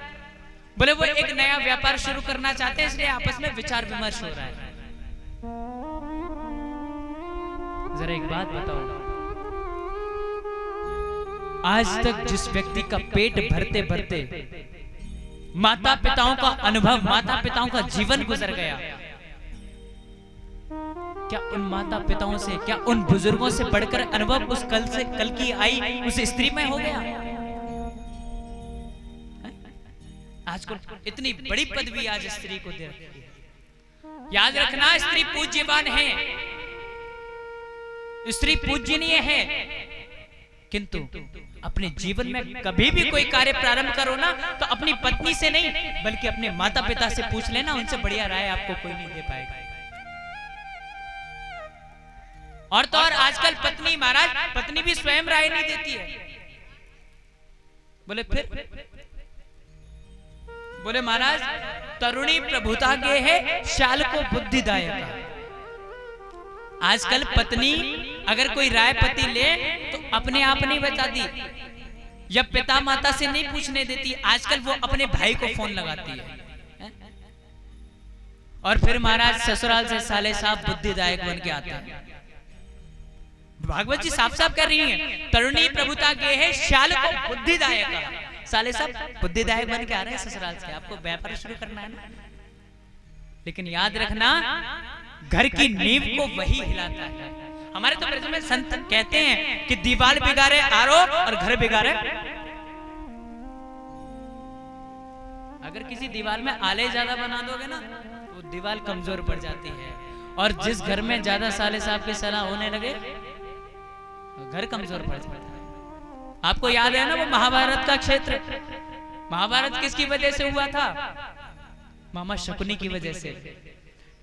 बोले वो एक नया व्यापार शुरू करना चाहते हैं, इसलिए आपस में विचार विमर्श हो रहा है। जरा एक बात बताओ, आज तक जिस व्यक्ति का पेट भरते भरते माता पिताओं का अनुभव, माता पिताओं का जीवन गुजर गया, क्या उन माता पिताओं से, क्या उन बुजुर्गों से बढ़कर अनुभव उस कल की आई उस स्त्री में हो गया? आज को इतनी बड़ी पदवी आज स्त्री को दे रखी है। याद रखना, स्त्री पूज्यवान है, स्त्री पूजनीय है, किंतु अपने जीवन में कभी भी कोई कार्य प्रारंभ करो ना, तो अपनी पत्नी से नहीं बल्कि अपने माता पिता से पूछ लेना, उनसे बढ़िया राय आपको कोई नहीं दे पाएगा। और तो और आजकल पत्नी, महाराज पत्नी भी स्वयं राय नहीं देती है। बोले फिर, बोले महाराज तरुणी प्रभुता के है, शाल को बुद्धिदायक। आजकल पत्नी अगर कोई राय पति ले तो अपने आप नहीं बताती, या पिता माता से नहीं पूछने देती, आजकल वो अपने भाई को फोन लगाती है। और फिर महाराज ससुराल से साले साहब बुद्धिदायक बन के आता है। भागवत जी साफ साफ कर रही हैं, तरुणी प्रभुता के है, शाल को बुद्धिदायक। साले साहब बुद्धिदायक बन के आ रहे हैं ससुराल से, आपको व्यापार शुरू करना है ना। लेकिन याद रखना, घर की नींव को वही हिलाता है। हमारे तो ब्रज में संत कहते हैं कि दीवार बिगाड़े आरो और घर बिगाड़े। अगर किसी दीवार में आले ज्यादा बना दोगे ना, वो दीवार कमजोर पड़ जाती है। और जिस घर में ज्यादा साले साहब की सलाह होने लगे, घर कमजोर पड़ जाता है। आपको याद है ना वो महाभारत का क्षेत्र? महाभारत किसकी वजह से हुआ था? मामा शकुनी की वजह से।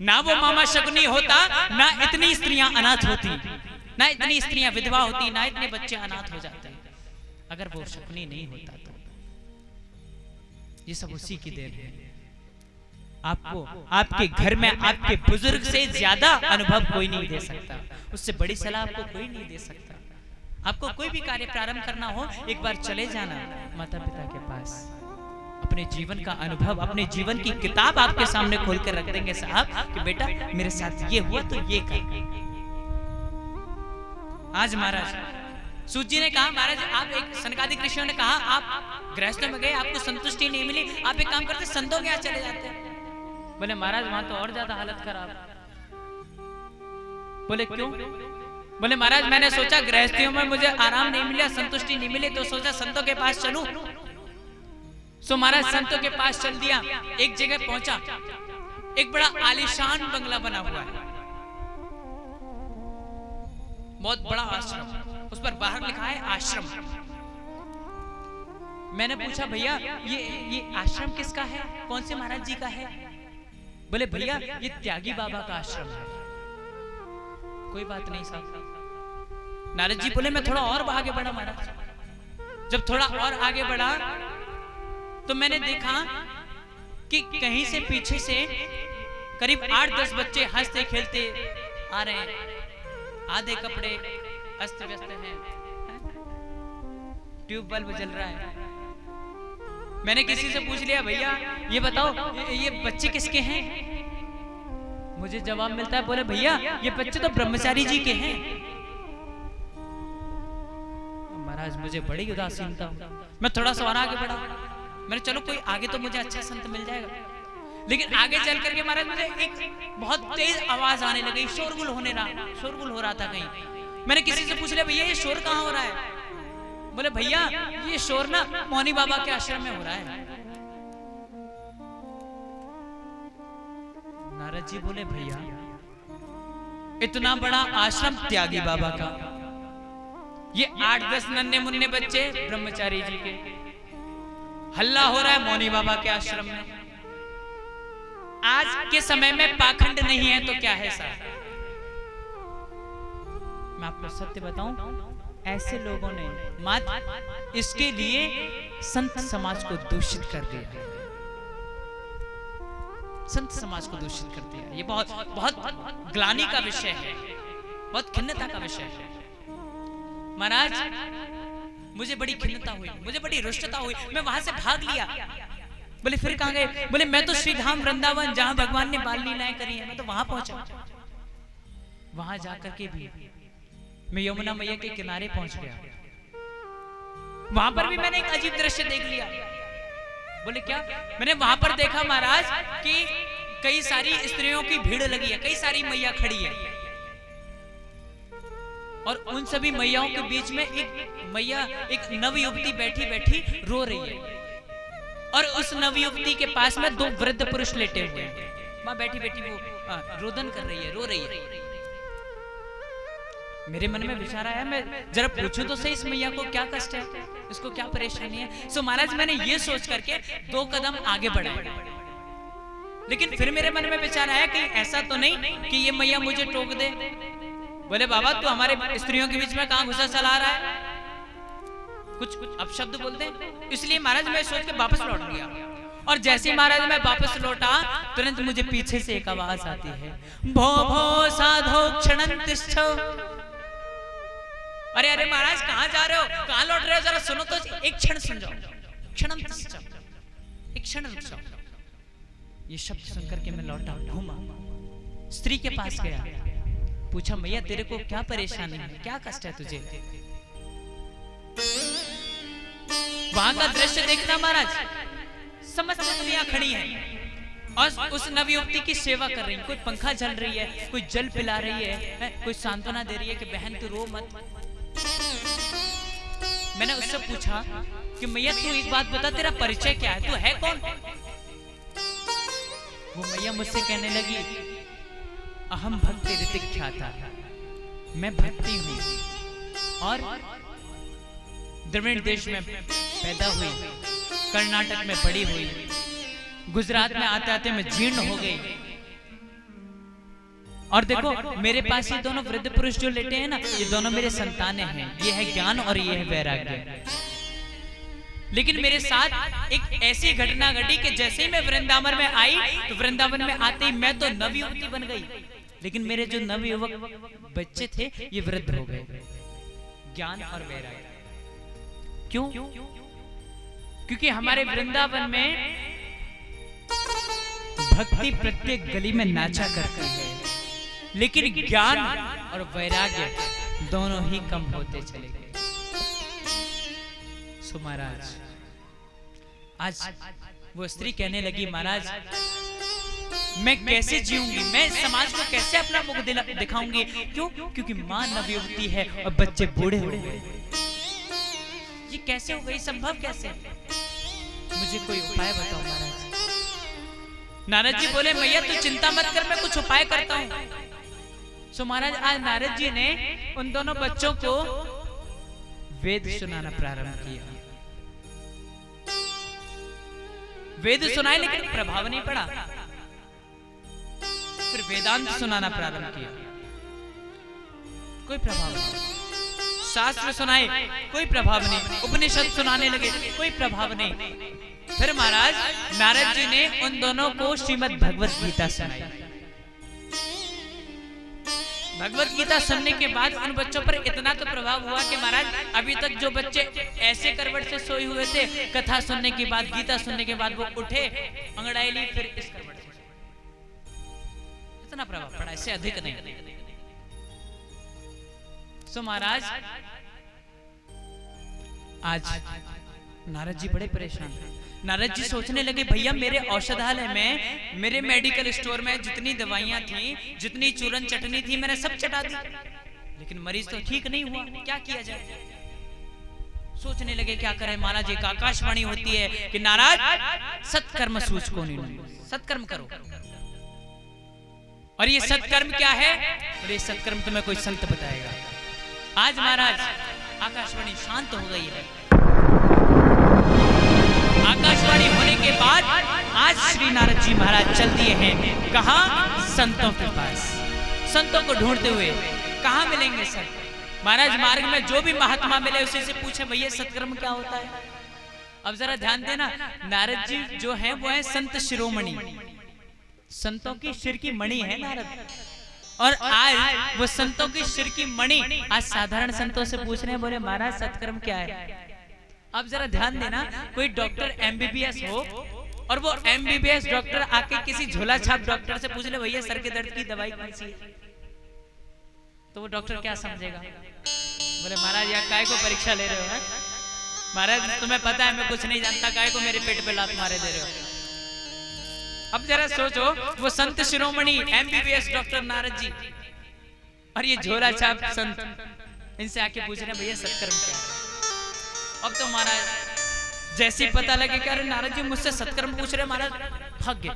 ना वो मामा शकुनी होता, ना इतनी स्त्रियां अनाथ होती, ना इतनी स्त्रियां विधवा होती, ना इतने बच्चे अनाथ हो जाते। अगर वो शकुनी नहीं होता तो ये सब उसी की देन है। आपको आपके घर में आपके बुजुर्ग से ज्यादा अनुभव कोई नहीं दे सकता, उससे बड़ी सलाह आपको कोई नहीं दे सकता। आपको कोई भी कार्य प्रारंभ करना हो, एक बार चले जाना माता पिता के पास, अपने जीवन का अनुभव, अपने जीवन की किताब आपके सामने खोल कर रख देंगे साहब कि बेटा मेरे साथ ये हुआ तो ये कर। आज महाराज सूत जी ने कहा, महाराज आप एक, सनकादिक ऋषियों ने कहा आप गृहस्थों में गए, आपको संतुष्टि नहीं मिली, आप एक काम करते संतों के यहाँ चले जाते हैं। बोले महाराज वहां तो और ज्यादा हालत खराब। बोले क्यों? बोले महाराज मैंने सोचा गृहस्थियों में मुझे आराम नहीं मिला, संतुष्टि नहीं मिली, तो सोचा संतों के पास चलूं। सो महाराज संतों के पास चल दिया। एक जगह पहुंचा, एक बड़ा आलीशान बंगला बना हुआ है, बहुत बड़ा आश्रम, उस पर बाहर लिखा है आश्रम। मैंने पूछा भैया ये आश्रम किसका है, कौन से महाराज जी का है? बोले भैया ये त्यागी बाबा का आश्रम है। कोई बात नहीं साहब। नारद जी बोले मैं थोड़ा और आगे बढ़ा महाराज। जब थोड़ा और आगे बढ़ा तो मैंने देखा कि कहीं से पीछे से करीब 8-10 बच्चे हंसते खेलते आ रहे हैं, आधे कपड़े अस्त व्यस्त हैं, ट्यूब बल्ब जल रहा है। मैंने किसी से पूछ लिया भैया ये बताओ ये बच्चे किसके हैं? मुझे जवाब मिलता है, बोले भैया ये बच्चे तो ब्रह्मचारी जी के हैं। महाराज मुझे बड़ी उदासीनता, मैं थोड़ा सा और आगे बढ़ा। मैंने चलो कोई आगे तो मुझे अच्छा संत मिल जाएगा। लेकिन आगे चल करके महाराज मुझे एक बहुत तेज आवाज आने लगी, शोरगुल हो रहा था कहीं। मैंने किसी से पूछ लिया भैया ये शोर कहाँ हो रहा है? बोले भैया ये शोर ना मौनी बाबा के आश्रम में हो रहा है। नारद जी बोले भैया इतना बड़ा आश्रम त्यागी बाबा का, ये 8-10 नन्हे मुन्ने बच्चे ब्रह्मचारी जी के, हल्ला हो रहा है मौनी बाबा के आश्रम में। आज के समय में पाखंड नहीं है तो क्या है साहब? मैं आपको सत्य बताऊं, ऐसे लोगों ने मात्र इसके लिए संत समाज को दूषित कर दिया, संत समाज को दूषित कर दिया। ये बहुत बहुत ग्लानि का विषय है, बहुत खिन्नता का विषय है। महाराज मुझे बड़ी खिन्नता हुई, मुझे बड़ी रुष्टता हुई, मैं वहां से भाग लिया। बोले फिर कहां गए? बोले मैं तो श्री धाम वृंदावन जहां भगवान ने बाल लीलाएं करी है, मैं तो वहां पहुंचा। वहां जाकर के भी मैं यमुना मैया के किनारे पहुंच गया। वहां पर भी मैंने एक अजीब दृश्य देख लिया। बोले क्या? मैंने वहां पर देखा महाराज कि कई सारी स्त्रियों की भीड़ लगी है, कई सारी मैया खड़ी है, और उन सभी मैयाओं के बीच में एक मैया, एक नवयुवती बैठी बैठी रो रही है, और उस नवयुवती के पास में दो वृद्ध पुरुष लेटे हुए हैं। वहां बैठी बैठी वो रोदन कर रही है, रो रही है। मेरे मन में विचार आया, मैं जरा पूछूं तो सही इस मैया को क्या कष्ट है, इसको क्या परेशानी है। सो महाराज मैंने ये सोच करके 2 कदम आगे बढ़ाए, लेकिन फिर मेरे मन में विचार आया कि ऐसा तो नहीं कि ये मैया मुझे टोक दे। बोले बाबा तू हमारे स्त्रियों के बीच में कहां घुसा चला रहा है, कुछ अपशब्द बोलते हैं। इसलिए महाराज मैं सोच के वापस लौट गया, और जैसे महाराज मैं वापस लौटा तुरंत मुझे पीछे से एक आवाज आती है, भो भो साधो क्षणं तिष्ठो। अरे अरे महाराज कहां जा रहे हो, कहां लौट रहे हो, जरा सुनो तो, एक क्षण सुन जाओ, क्षणं तिष्ठो, एक क्षण रुक जाओ। ये शब्द सुनकर के मैं लौटा, घूमा, स्त्री के पास गया, पूछा मैया तेरे को क्या परेशानी है, क्या कष्ट है तुझे। वहां का दृश्य देखना महाराज, समस्त स्त्रियां खड़ी हैं और उस नवयुवती की सेवा कर रही हैं। कोई पंखा चल रही है, कोई जल पिला रही है, कोई सांत्वना दे रही है कि बहन तू रो मत। मैंने उससे पूछा कि मैया तू एक बात बता, तेरा परिचय क्या है, तू है कौन। वो मैया मुझसे कहने लगी, अहम भक्ति ऋतिक ख्याता, मैं भक्ति हूं और द्रविड़ देश में पैदा हुई, कर्नाटक में बड़ी हुई, गुजरात में आते आते मैं जीर्ण हो गई। और देखो मेरे पास ये दोनों वृद्ध पुरुष जो लेटे हैं ना, ये दोनों मेरे संतानें हैं, ये है ज्ञान और ये है वैराग्य। लेकिन मेरे साथ एक ऐसी घटना घटी कि जैसे ही मैं वृंदावन में आई तो वृंदावन में आते ही मैं तो नवयुवती बन गई, लेकिन मेरे जो नवयुवक बच्चे थे ये वृद्ध हो गए। ज्ञान और वैराग्य क्यों? क्योंकि हमारे वृंदावन में भक्ति प्रत्येक गली में नाचा करती है, लेकिन ज्ञान और वैराग्य दोनों ही कम होते चले गए। सो महाराज आज वो स्त्री कहने लगी, महाराज मैं कैसे जीऊंगी, मैं समाज को कैसे अपना मुख दिखाऊंगी। क्यों? क्योंकि मां नवयुवती है और बच्चे बूढ़े हो गए। ये कैसे हो गई, संभव कैसे? मुझे कोई उपाय बताओ महाराज। नारद जी बोले, मैया तू चिंता मत कर, मैं कुछ उपाय करता हूं। सो महाराज आज नारद जी ने उन दोनों बच्चों को वेद सुनाना प्रारंभ किया। वेद सुनाए लेकिन प्रभाव नहीं पड़ा। फिर वेदांत सुनाना प्रारंभ किया, कोई प्रभाव नहीं। शास्त्र सुनाए, कोई प्रभाव नहीं। उपनिषद सुनाने लगे, कोई प्रभाव नहीं। फिर महाराज नारद जी ने उन दोनों को श्रीमद् भगवत गीता सुनाई। भगवत गीता सुनने के बाद उन बच्चों पर इतना तो प्रभाव हुआ कि महाराज अभी तक जो बच्चे ऐसे करवट से सोए हुए थे, कथा सुनने के बाद, गीता सुनने के बाद वो उठे, अंगड़ाई ली, फिर इस करवट से। इतना प्रभाव पड़ा, इससे अधिक नहीं। सो महाराज आज नारद जी बड़े परेशान थे। नारद जी सोचने लगे, भैया मेरे औषधालय में, मेरे मेडिकल स्टोर में जितनी दवाइयां थी, जितनी चूरन चटनी थी, मैंने सब चटा दी, लेकिन मरीज तो ठीक नहीं हुआ, क्या किया जाए। सोचने लगे क्या करें। महाराज एक आकाशवाणी होती है कि नाराज सत्कर्म सूचको नहीं, सत्कर्म करो। और ये सत्कर्म क्या है? और ये सत्कर्म तुम्हें कोई संत बताएगा। आज महाराज आकाशवाणी शांत हो गई है। आकाशवाणी होने के बाद आज श्री नारद जी महाराज चल दिए हैं कहां? संतों के पास। संतों को ढूंढते हुए कहां मिलेंगे संत? महाराज मार्ग में जो भी महात्मा मिले उसी से पूछे, भैया सत्कर्म क्या होता है? अब जरा ध्यान देना, नारद जी जो हैं वो है संत शिरोमणि, संतों की सिर की मणि है नारद। और आज वो संतों की सिर की मणि आज साधारण संतों से पूछ रहे हैं, बोले महाराज सत्कर्म क्या है? अब जरा ध्यान देना, कोई डॉक्टर एमबीबीएस हो और वो एमबीबीएस डॉक्टर आके किसी झोला छाप डॉक्टर से पूछ ले, भैया सर के दर्द की दवाई कौन सी है? तो वो डॉक्टर क्या समझेगा? बोले महाराज यार काय को परीक्षा ले रहे हो? महाराज तुम्हें पता है मैं कुछ नहीं जानता, काहे को मेरे पेट पे लात मारे दे रहे हो। अब जरा सोचो, वो संत शिरोमणि एमबीबीएस डॉक्टर नारद जी और ये झोला छाप संत, इनसे आके पूछ रहे हैं भैया सत्कर्म क्या है। अब तो महाराज जैसे ही पता लगे कि अरे नारद जी मुझसे सत्कर्म पूछ रहे, महाराज भाग गए।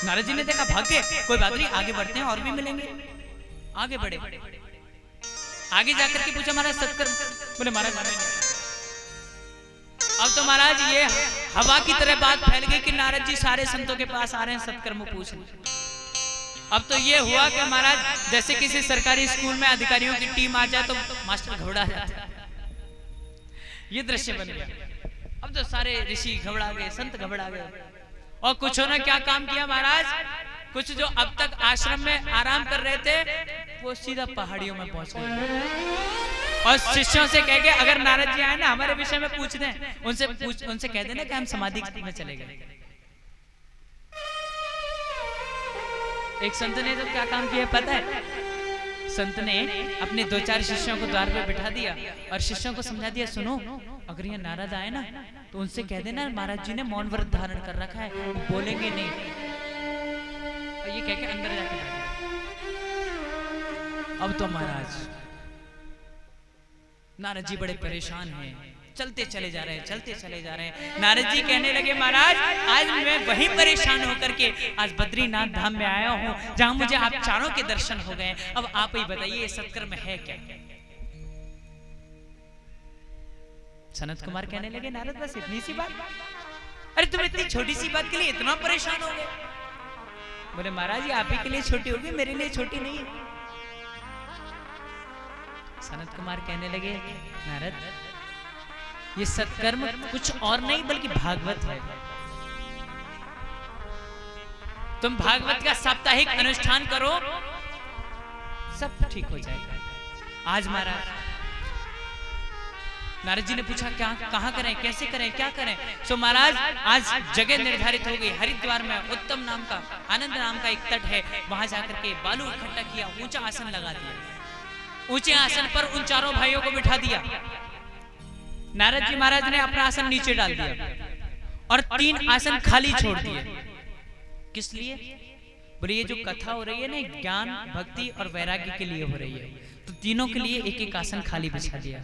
नारद जी ने देखा भाग गए, कोई बात नहीं आगे बढ़ते हैं और भी मिलेंगे। आगे बढ़े, आगे जाकर के पूछा महाराज सत्कर्म, बोले महाराज हमें नहीं। अब तो महाराज ये हवा की तरह बात फैल गई कि नारद जी सारे संतों के पास आ रहे हैं सत्कर्म पूछने। अब तो ये हुआ कि महाराज जैसे किसी सरकारी स्कूल में अधिकारियों की टीम आ जाए तो मास्टर घबरा जाता है, ये दृश्य बन गया। अब तो सारे ऋषि घबरा गए, संत घबरा गए, और कुछ ने क्या काम किया महाराज, कुछ जो अब तक आश्रम में आराम कर रहे थे वो सीधा पहाड़ियों में पहुंच गए और शिष्यों से कह के अगर नारद जी आए ना हमारे विषय में पूछ दें, उनसे कह देना कि हम समाधि में चले गए। एक संत ने तो क्या काम किया पता है, संत ने अपने 2-4 शिष्यों को द्वार पे बिठा दिया और शिष्यों को समझा दिया, सुनो अगर ये नारद आए ना तो उनसे कह देना महाराज जी ने मौन व्रत धारण कर रखा है, वो बोलेंगे नहीं। और ये कह के अंदर जाके बैठ गए। अब तो महाराज नारद जी बड़े परेशान हैं, चलते चले जा रहे हैं, चलते चले जा रहे हैं। नारद जी कहने लगे महाराज आज मैं वही परेशान होकर के आज बद्रीनाथ धाम में आया हूँ जहां मुझे आप चारों के दर्शन हो गए। अब आप ही बताइए सत्कर्म है क्या। सनत कुमार कहने लगे नारद बस इतनी सी बात, अरे तुम इतनी छोटी सी बात के लिए इतना परेशान हो गए। बोले महाराज ये आप ही के लिए छोटी होगी, मेरे लिए छोटी नहीं है। सनत कुमार कहने लगे नारद ये सत्कर्म कुछ और नहीं बल्कि भागवत है। तुम भागवत का साप्ताहिक अनुष्ठान करो सब ठीक हो जाएगा। आज महाराज नारद जी ने पूछा क्या कहां करें, कैसे करें, क्या करें। सो महाराज आज जगह निर्धारित हो गई, हरिद्वार में उत्तम नाम का आनंद नाम का एक तट है, वहां जाकर के बालू इकट्ठा किया, ऊंचा आसन लगा दिया, ऊंचे आसन पर उन चारों भाइयों को बिठा दिया। नारद जी महाराज ने अपना आसन नीचे डाल दिया और 3 आसन खाली छोड़ दिए। किस लिए? बोले ये जो कथा हो रही है ना ज्ञान भक्ति और वैराग्य के लिए हो रही है, तो तीनों के लिए एक एक आसन खाली बिछा दिया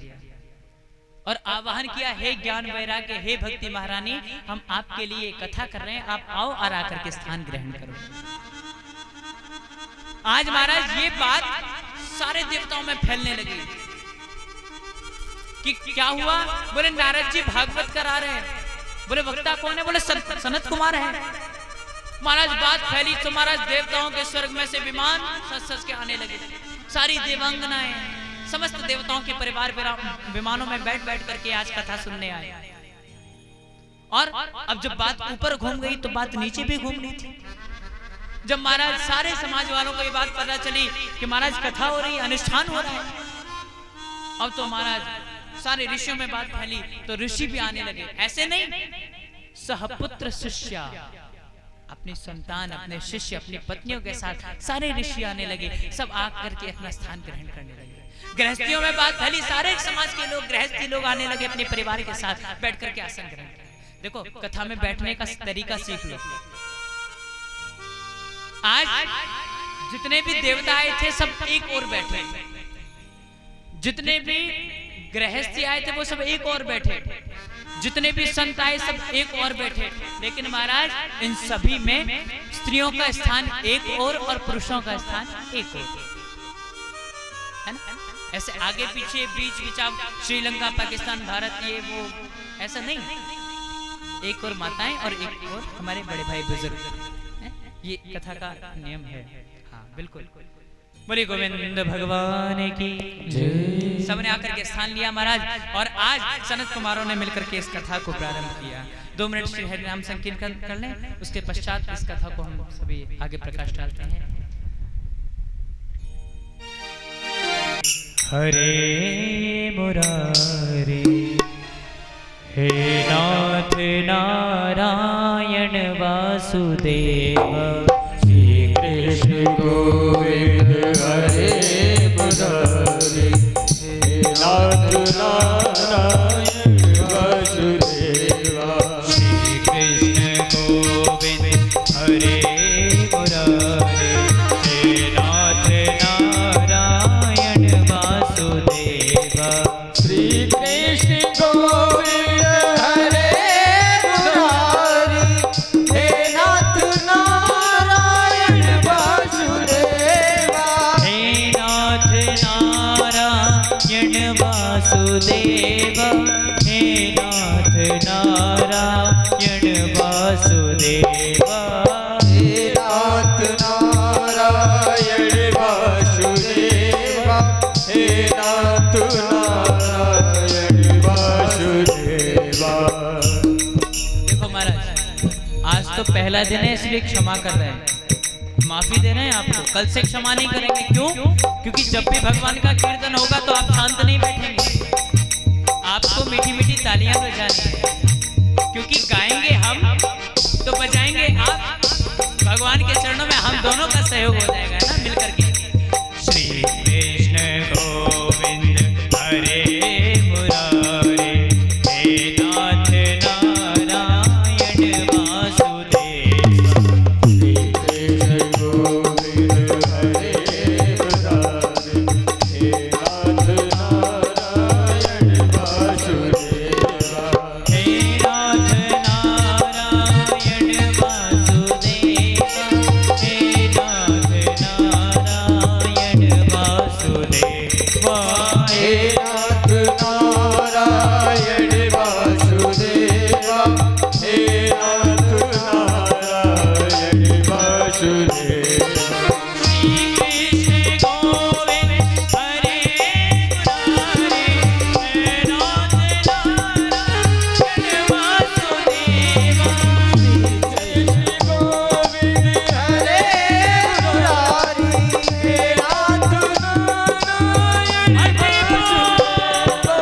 और आवाहन किया, हे ज्ञान वैराग्य, हे भक्ति महारानी, हम आपके लिए कथा कर रहे हैं, आप आओ और आकर के स्थान ग्रहण करो। आज महाराज ये बात सारे देवताओं में फैलने लगी कि क्या हुआ। बोले नारद जी भागवत करा रहे हैं। बोले वक्ता कौन है? बोले सनत कुमार है। महाराज बात फैली तो महाराज देवताओं के स्वर्ग में से विमान सच के आने लगे, सारी देवांगनाएं समस्त देवताओं के परिवार विमानों में बैठ बैठ करके आज कथा सुनने आए। और अब जब बात ऊपर घूम गई तो बात नीचे भी घूम रही थी। जब महाराज सारे समाज वालों को ये बात पता चली कि महाराज कथा हो रही है, अनुष्ठान हो रहा है, अब तो महाराज सारे ऋषियों में बात फैली तो ऋषि भी आने लगे। ऐसे नहीं, सहपुत्र शिष्या, अपनी संतान, अपने शिष्य, अपनी पत्नियों के साथ सारे ऋषि आने लगे, सब आकर के अपना स्थान ग्रहण करने लगे। गृहस्थियों में बात फैली, सारे समाज के लोग, गृहस्थी लोग आने लगे, अपने परिवार के साथ बैठ करके आसन ग्रहण करें। देखो कथा में बैठने का तरीका सीख लो। आज जितने भी देवता आए थे सब एक और बैठे, जितने भी गृहस्थी आए थे वो सब एक और बैठे, जितने भी संत आए सब एक और बैठे, लेकिन महाराज इन सभी में स्त्रियों का स्थान एक और पुरुषों का स्थान एक और, है ना? ऐसे आगे पीछे बीच बिचाव श्रीलंका पाकिस्तान भारत ये वो ऐसा नहीं, एक और माताएं और एक और हमारे बड़े भाई बुजुर्ग, ये कथा का नियम है। हाँ बिल्कुल। बोले गोविंद भगवान की जय। सबने आकर के स्थान लिया महाराज, और आज सनत कुमारों ने मिलकर के इस कथा को प्रारंभ किया। 2 मिनट श्री हरि नाम संकीर्तन कर लें, उसके पश्चात इस कथा को हम सभी आगे प्रकाश डालते हैं। हरे मुरारे, हे नाथ नारायण वासुदेव, श्री कृष्ण गोविंद हरे मुरारे, हे नाथ नारायण पहला दिन है इसलिए क्षमा कर रहे हैं, माफी दे रहे हैं आपको। कल से क्षमा नहीं करेंगे। क्यों? क्योंकि जब भी भगवान का कीर्तन होगा तो आप शांत नहीं बैठेंगे, आपको मीठी मीठी तालियां बजानी है। क्योंकि गाएंगे हम तो बजाएंगे आप, भगवान के चरणों में हम दोनों का सहयोग हो जाएगा ना, मिलकर के। श्री कृष्ण गोविंद हरे मुरारे, हे नाथ नारायण वासुदेव। श्री कृष्ण गोविंद हरे मुरारे, हे नाथ नारायण वासुदेव। हे नाथ नारायण वासुदेव, हे नाथ नारायण वासुदेव। हे नाथ नारायण वासुदेवा, हे नाथ नारायण वासुदेवा। श्री कृष्ण गोविंद हरे मुरारे, हे नाथ नारायण वासुदेव। कृष्ण गोविंद हरे मुरारी, हे नाथ नारायण वासुदेवा।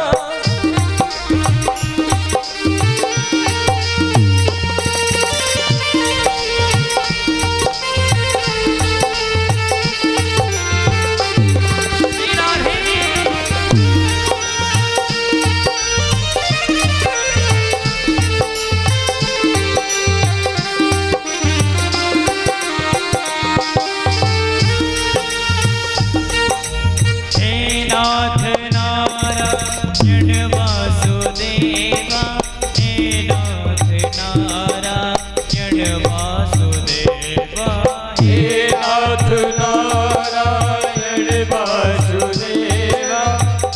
हे नाथ नारायण वासुदेवा, हे नाथ नारायण वासुदेवा। हे नाथ नारायण वासुदेवा,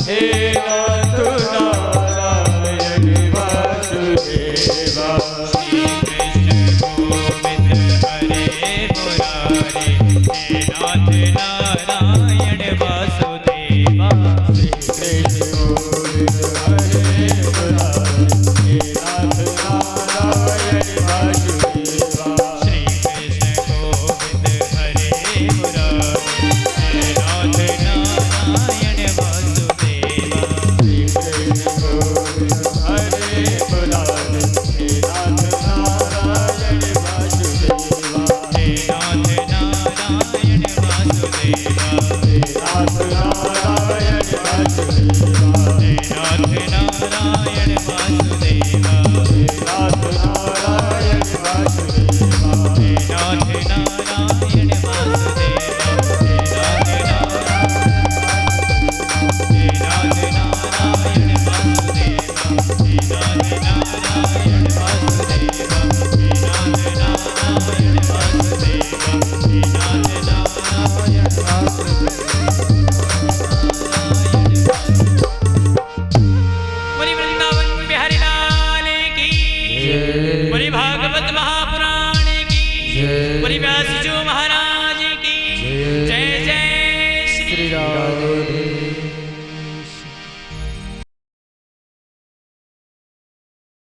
हे नाथ नारायण वासुदेवा। श्री कृष्ण गोविंद हरे मुरारे, हे नाथ नारायण वासुदेवा। कृष्ण गोविंद हरे मुरारी, हे नाथ नारायण वासुदेवा। श्री कृष्ण गोविंद हरे मुरारे, हे नाथ नारायण वासुदेवा। श्री कृष्ण गोविंद हरे मुरारी, हे नाथ नारायण वासुदेवा। हे नाथ नारायण वासुदेवा। हे नाथ नारायण वासुदेवा। हे नाथ नारायण वासुदेवा। हे नाथ नारायण वासुदेवा। हे नाथ नारायण वासुदेवा। हे नाथ नारायण वासुदेवा। हे नाथ नारायण वासुदेवा। हे नाथ नारायण वासुदेवा। हे नाथ नारायण बोली वृंदावन बिहारी लाल की, जय। बोली भागवत महापुराण की, जय। बोली व्यास जी महाराज की जय। जय जय श्री श्री राधे।